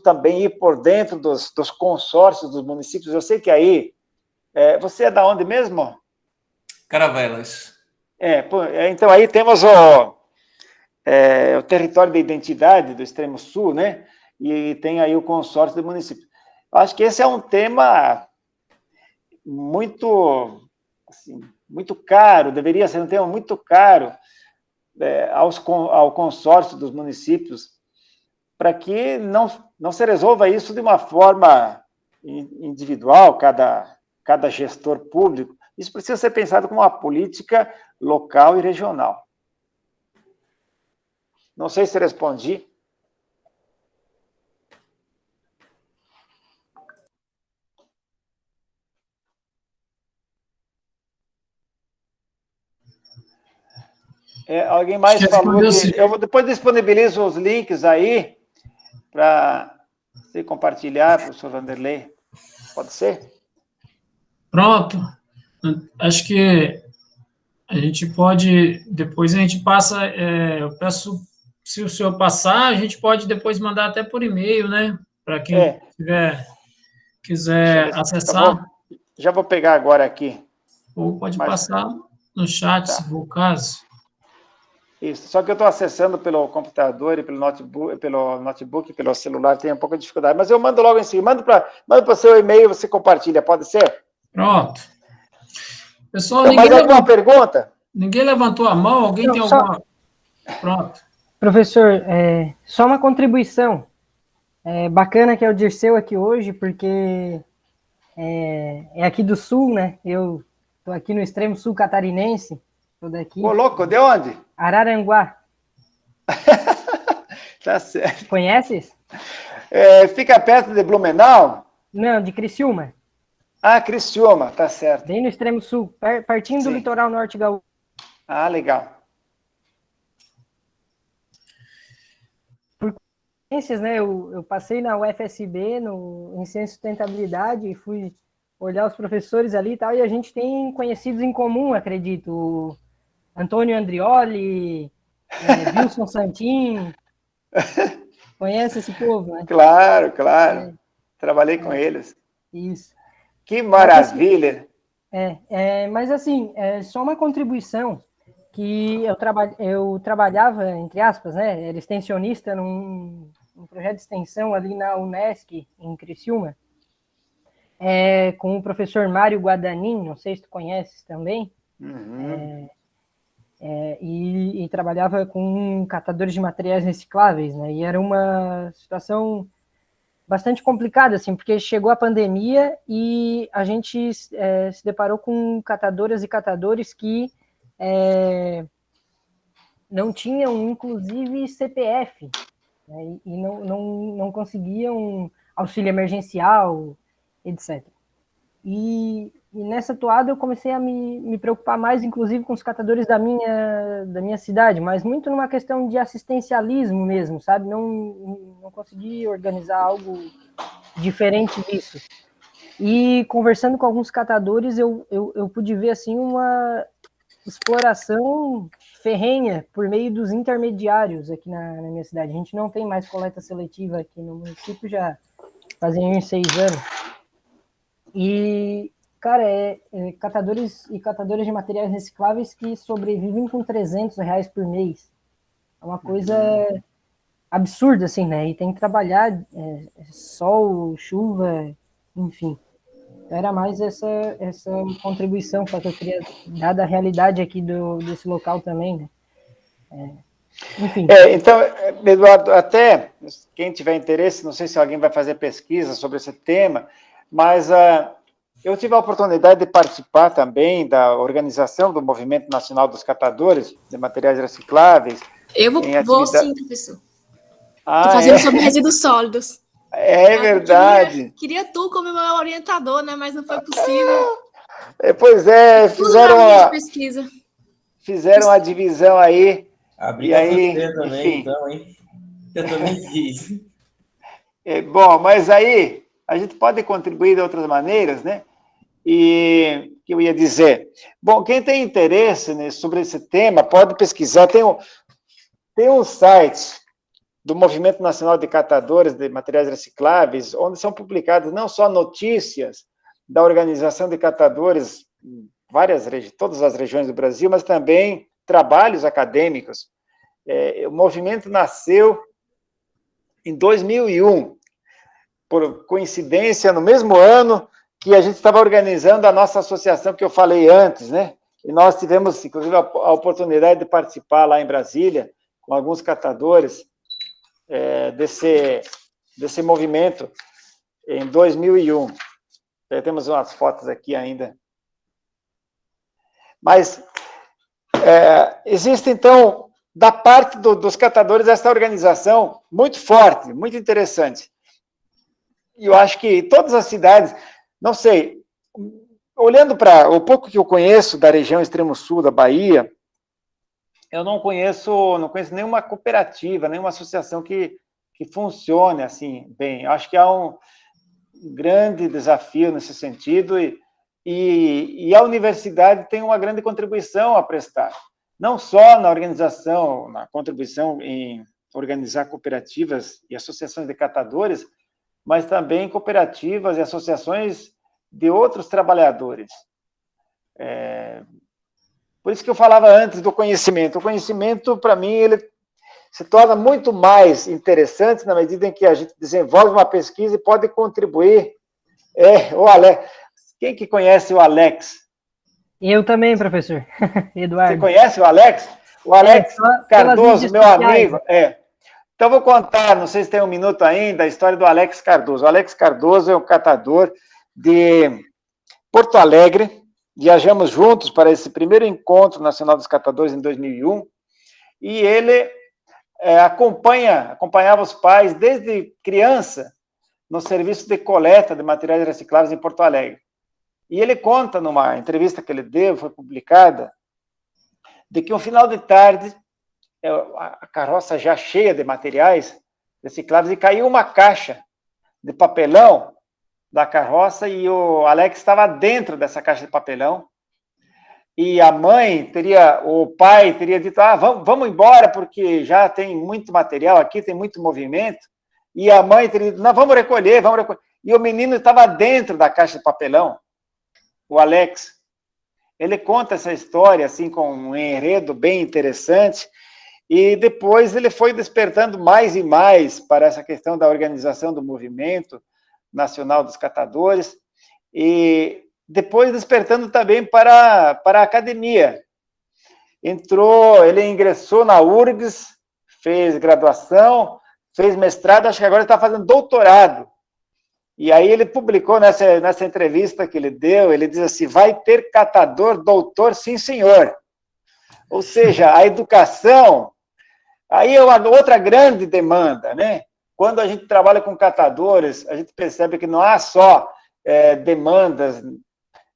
também ir por dentro dos consórcios dos municípios. Eu sei que aí, você é da onde mesmo? Caravelas. Então aí temos o território da identidade do Extremo Sul, né? E tem aí o consórcio do município. Eu acho que esse é um tema muito, assim, muito caro, deveria ser um tema muito caro ao consórcio dos municípios, para que não se resolva isso de uma forma individual, cada gestor público. Isso precisa ser pensado como uma política local e regional. Não sei se respondi. Alguém mais falou de... Eu depois disponibilizo os links aí para você compartilhar, professor Vanderlei. Pode ser? Pronto. Acho que a gente pode, depois a gente passa, eu peço, se o senhor passar, a gente pode depois mandar até por e-mail, né? Para quem quiser acessar. Já vou pegar agora aqui. Ou pode passar no chat, se for o caso. Isso, só que eu estou acessando pelo computador e pelo notebook, pelo celular, tem um pouco de dificuldade, mas eu mando logo em seguida. Manda para o seu e-mail, você compartilha, pode ser? Pronto. Pessoal, mais alguma pergunta? Ninguém levantou a mão? Alguém tem alguma... Pronto. Professor, só uma contribuição. Bacana que é o Dirceu aqui hoje, porque é aqui do Sul, né? Eu estou aqui no extremo sul catarinense. Tô daqui. Ô, louco, de onde? Araranguá. Tá certo. Conheces? Fica perto de Blumenau? Não, de Criciúma. Ah, Criciúma, tá certo. Bem no extremo sul, pertinho do litoral norte gaúcho. Ah, legal. Por coincidências, né, eu passei na UFSB, em Ciência e Sustentabilidade, e fui olhar os professores ali e tal, e a gente tem conhecidos em comum, acredito. O Antônio Andrioli, Wilson Santin. Conhece esse povo, né? Claro. Trabalhei com eles. Isso. Que maravilha! Mas assim, só uma contribuição, que eu trabalhava, entre aspas, né, era extensionista num projeto de extensão ali na Unesc, em Criciúma, com o professor Mário Guadanin, não sei se tu conheces também, e trabalhava com catadores de materiais recicláveis, né, e era uma situação bastante complicado, assim, porque chegou a pandemia e a gente se deparou com catadoras e catadores que não tinham, inclusive, CPF, né, e não conseguiam auxílio emergencial, etc. E nessa toada eu comecei a me preocupar mais, inclusive, com os catadores da minha cidade, mas muito numa questão de assistencialismo mesmo, sabe? Não consegui organizar algo diferente disso. E conversando com alguns catadores, eu pude ver, assim, uma exploração ferrenha por meio dos intermediários aqui na minha cidade. A gente não tem mais coleta seletiva aqui no município, já fazem uns 6 anos. E, cara, catadores e catadoras de materiais recicláveis que sobrevivem com R$300 por mês. É uma coisa absurda, assim, né? E tem que trabalhar sol, chuva, enfim. Então, era mais essa contribuição que eu queria dar da realidade aqui desse local também, né? Enfim. Então, Eduardo, até quem tiver interesse, não sei se alguém vai fazer pesquisa sobre esse tema, mas eu tive a oportunidade de participar também da organização do Movimento Nacional dos Catadores de Materiais Recicláveis. Eu vou sim, professor. Estou fazendo sobre resíduos sólidos. É verdade. Queria tu como meu orientador, né? Mas não foi possível. Pois é, fizeram a divisão aí. Abri E a aí, fronteira também, enfim. então, hein? Eu também fiz. Bom, mas aí a gente pode contribuir de outras maneiras, né? E que eu ia dizer, bom, quem tem interesse, né, sobre esse tema pode pesquisar. Tem um site do Movimento Nacional de Catadores de Materiais Recicláveis, onde são publicadas não só notícias da Organização de Catadores em todas as regiões do Brasil, mas também trabalhos acadêmicos. O movimento nasceu em 2001, por coincidência, no mesmo ano que a gente estava organizando a nossa associação que eu falei antes, né? E nós tivemos, inclusive, a oportunidade de participar lá em Brasília, com alguns catadores, desse movimento, em 2001. Temos umas fotos aqui ainda. Mas existe, então, da parte dos catadores, essa organização muito forte, muito interessante. E eu acho que todas as cidades, não sei, olhando para o pouco que eu conheço da região extremo sul da Bahia, eu não conheço nenhuma cooperativa, nenhuma associação que funcione assim bem. Eu acho que há um grande desafio nesse sentido e a universidade tem uma grande contribuição a prestar, não só na organização, na contribuição em organizar cooperativas e associações de catadores, mas também cooperativas e associações de outros trabalhadores. Por isso que eu falava antes do conhecimento. O conhecimento, para mim, ele se torna muito mais interessante na medida em que a gente desenvolve uma pesquisa e pode contribuir. O Alex. Quem que conhece o Alex? Eu também, professor. Eduardo. Você conhece o Alex? O Alex Cardoso, meu amigo. Então, vou contar, não sei se tem um minuto ainda, a história do Alex Cardoso. O Alex Cardoso é um catador de Porto Alegre. Viajamos juntos para esse primeiro encontro nacional dos catadores em 2001. E ele acompanhava os pais desde criança no serviço de coleta de materiais recicláveis em Porto Alegre. E ele conta, numa entrevista que ele deu, foi publicada, de que um final de tarde, a carroça já cheia de materiais recicláveis, e caiu uma caixa de papelão da carroça, e o Alex estava dentro dessa caixa de papelão, e o pai teria dito, vamos embora, porque já tem muito material aqui, tem muito movimento, e a mãe teria dito, não, vamos recolher, e o menino estava dentro da caixa de papelão, o Alex. Ele conta essa história, assim, com um enredo bem interessante, e depois ele foi despertando mais e mais para essa questão da organização do movimento nacional dos catadores, e depois despertando também para a academia. Ele ingressou na URGS, fez graduação, fez mestrado, acho que agora está fazendo doutorado. E aí ele publicou nessa entrevista que ele deu, ele diz assim, vai ter catador, doutor, sim senhor. Ou seja, a educação, aí é uma outra grande demanda, né? Quando a gente trabalha com catadores, a gente percebe que não há só demandas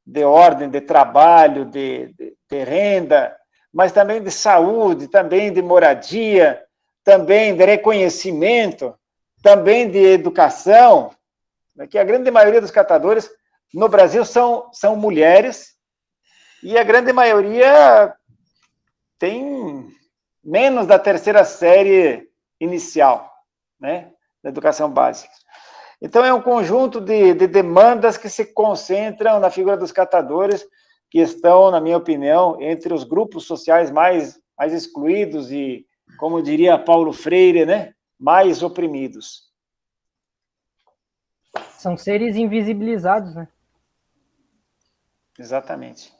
de ordem, de trabalho, de renda, mas também de saúde, também de moradia, também de reconhecimento, também de educação, que a grande maioria dos catadores no Brasil são mulheres, e a grande maioria tem menos da terceira série inicial, né, da educação básica. Então, é um conjunto de demandas que se concentram na figura dos catadores, que estão, na minha opinião, entre os grupos sociais mais excluídos e, como diria Paulo Freire, né, mais oprimidos. São seres invisibilizados, né? Exatamente.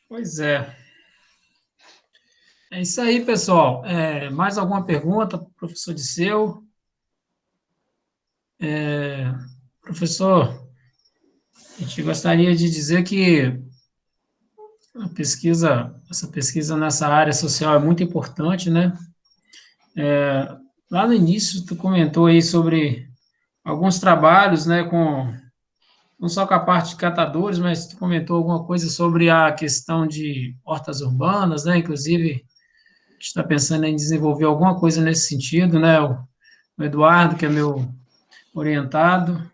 Pois é. É isso aí, pessoal. Mais alguma pergunta para o professor Disseu? Professor, a gente gostaria de dizer que essa pesquisa nessa área social é muito importante, né? Lá no início, tu comentou aí sobre alguns trabalhos, né, com não só com a parte de catadores, mas tu comentou alguma coisa sobre a questão de hortas urbanas, né? Inclusive, a gente está pensando em desenvolver alguma coisa nesse sentido, né? O Eduardo, que é meu orientado,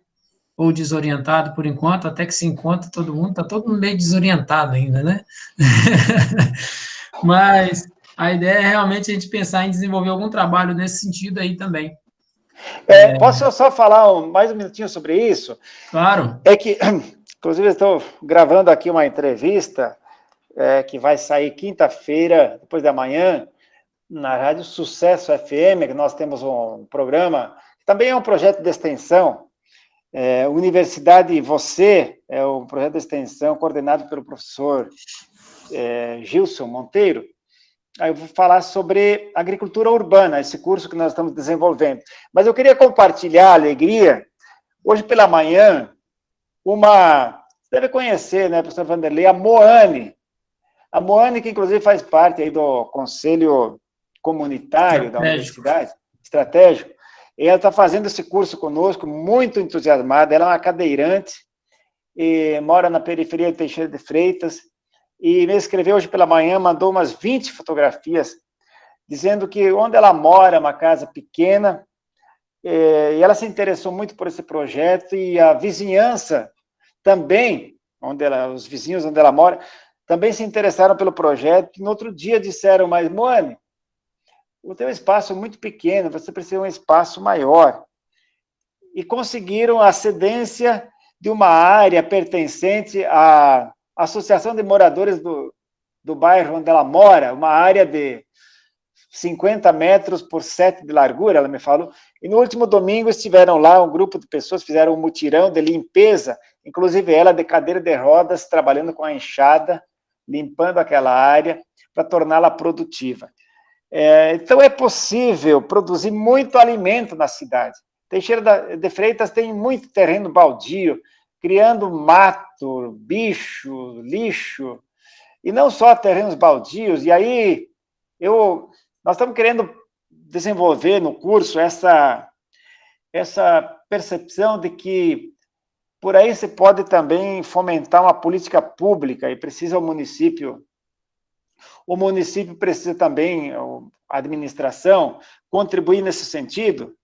ou desorientado por enquanto, até que se encontra todo mundo, está todo mundo meio desorientado ainda, né? Mas a ideia é realmente a gente pensar em desenvolver algum trabalho nesse sentido aí também. Posso só falar mais um minutinho sobre isso? Claro. É que, inclusive, eu estou gravando aqui uma entrevista que vai sair quinta-feira, depois da manhã, na Rádio Sucesso FM, que nós temos um programa, que também é um projeto de extensão, Universidade Você, é um projeto de extensão coordenado pelo professor Gilson Monteiro. Aí eu vou falar sobre agricultura urbana, esse curso que nós estamos desenvolvendo. Mas eu queria compartilhar a alegria. Hoje pela manhã, você deve conhecer, né, professor Vanderlei, a Moane. A Moane, que inclusive faz parte aí do Conselho Comunitário da Universidade, estratégico, e ela está fazendo esse curso conosco, muito entusiasmada. Ela é uma cadeirante, e mora na periferia de Teixeira de Freitas, e me escreveu hoje pela manhã, mandou umas 20 fotografias, dizendo que onde ela mora, uma casa pequena, e ela se interessou muito por esse projeto, e a vizinhança também, os vizinhos onde ela mora, também se interessaram pelo projeto, e no outro dia disseram, mas, Moane, o teu espaço é muito pequeno, você precisa de um espaço maior. E conseguiram a cedência de uma área pertencente à Associação de Moradores do bairro onde ela mora, uma área de 50 metros por 7 de largura, ela me falou, e no último domingo estiveram lá, um grupo de pessoas fizeram um mutirão de limpeza, inclusive ela de cadeira de rodas, trabalhando com a enxada, limpando aquela área, para torná-la produtiva. Então, é possível produzir muito alimento na cidade. Teixeira de Freitas tem muito terreno baldio, criando mato, bicho, lixo, e não só terrenos baldios. E aí, nós estamos querendo desenvolver no curso essa percepção de que por aí se pode também fomentar uma política pública, e precisa o município precisa também, a administração, contribuir nesse sentido,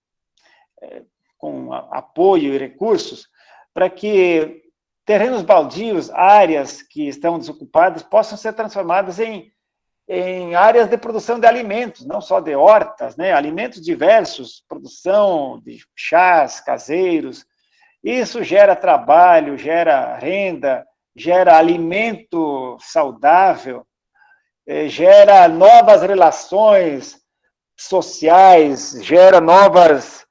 com apoio e recursos, para que terrenos baldios, áreas que estão desocupadas, possam ser transformadas em áreas de produção de alimentos, não só de hortas, né? Alimentos diversos, produção de chás caseiros. Isso gera trabalho, gera renda, gera alimento saudável, gera novas relações sociais, gera novas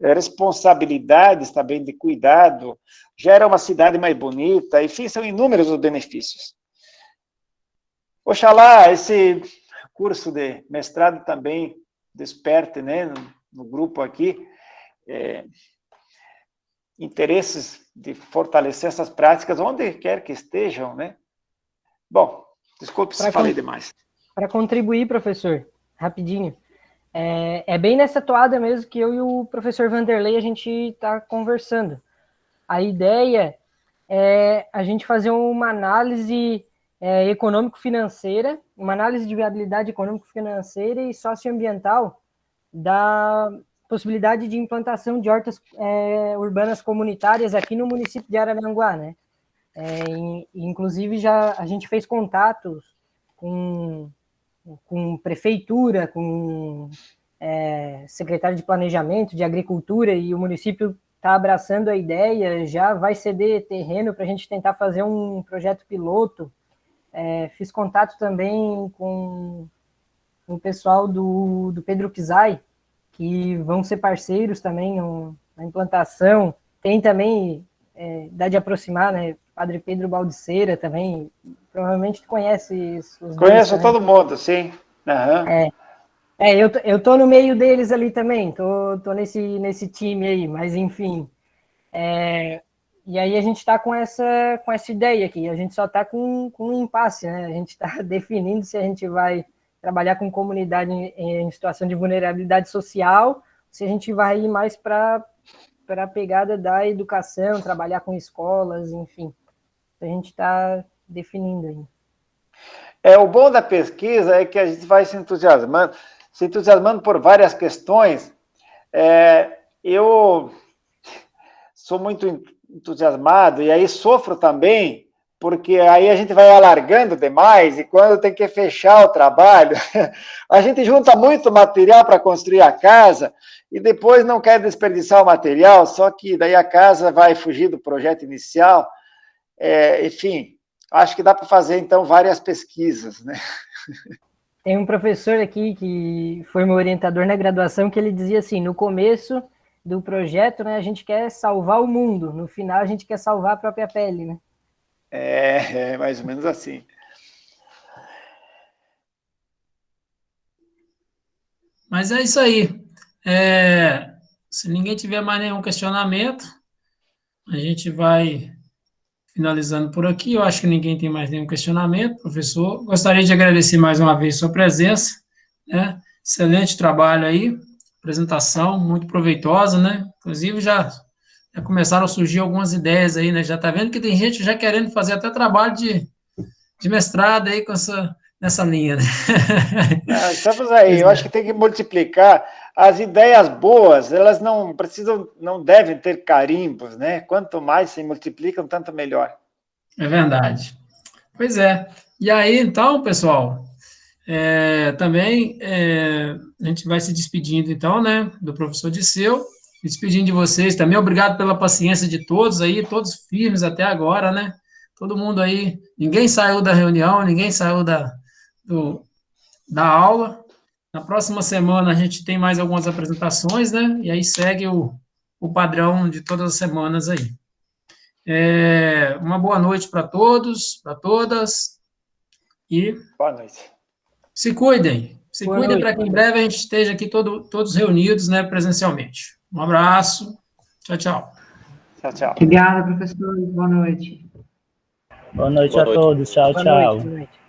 responsabilidades também de cuidado, gera uma cidade mais bonita, enfim, são inúmeros os benefícios. Oxalá esse curso de mestrado também desperte, né, no grupo aqui, interesses de fortalecer essas práticas onde quer que estejam, né? Bom, desculpe se falei demais. Para contribuir, professor, rapidinho, é bem nessa toada mesmo que eu e o professor Vanderlei a gente está conversando. A ideia é a gente fazer uma análise econômico-financeira, uma análise de viabilidade econômico-financeira e socioambiental da possibilidade de implantação de hortas urbanas comunitárias aqui no município de Araranguá, né? Inclusive, a gente fez contatos com prefeitura, com secretário de planejamento, de agricultura, e o município está abraçando a ideia, já vai ceder terreno para a gente tentar fazer um projeto piloto. Fiz contato também com o pessoal do Pedro Kizai, que vão ser parceiros também na implantação. Tem também, dá de aproximar, né? Padre Pedro Baldiceira também, provavelmente tu conhece os Conheço todo mundo, sim. Uhum. Eu tô no meio deles ali também, tô nesse time aí, mas enfim. E aí a gente está com essa ideia aqui, a gente só está com um impasse, né? A gente está definindo se a gente vai trabalhar com comunidade em situação de vulnerabilidade social, se a gente vai ir mais para para a pegada da educação, trabalhar com escolas, enfim. A gente está definindo aí. O bom da pesquisa é que a gente vai se entusiasmando por várias questões. Eu sou muito entusiasmado e aí sofro também, porque aí a gente vai alargando demais e quando tem que fechar o trabalho, a gente junta muito material para construir a casa e depois não quer desperdiçar o material, só que daí a casa vai fugir do projeto inicial. Enfim, acho que dá para fazer, então, várias pesquisas, né? Tem um professor aqui que foi meu orientador na graduação que ele dizia assim, no começo do projeto, né, a gente quer salvar o mundo, no final a gente quer salvar a própria pele, né? Mais ou menos assim. Mas é isso aí. Se ninguém tiver mais nenhum questionamento, a gente vai finalizando por aqui. Eu acho que ninguém tem mais nenhum questionamento, professor. Gostaria de agradecer mais uma vez sua presença, né? Excelente trabalho aí, apresentação muito proveitosa, né? Inclusive já começaram a surgir algumas ideias aí, né? Já está vendo que tem gente já querendo fazer até trabalho de mestrado aí nessa linha, né? Estamos aí, eu acho que tem que multiplicar. As ideias boas, elas não devem ter carimbos, né? Quanto mais se multiplicam, tanto melhor. É verdade. Pois é. E aí, então, pessoal, também a gente vai se despedindo, então, né, do professor Disseu, despedindo de vocês também. Obrigado pela paciência de todos aí, todos firmes até agora, né? Todo mundo aí, ninguém saiu da reunião, ninguém saiu da aula. Na próxima semana a gente tem mais algumas apresentações, né? E aí segue o padrão de todas as semanas aí. Uma boa noite para todos, para todas. E boa noite. Se cuidem. Se cuidem para que em breve a gente esteja aqui todos reunidos, né, presencialmente. Um abraço. Tchau, tchau. Tchau, tchau. Obrigada, professor. Boa noite. Boa noite a todos. Tchau, tchau. Boa noite.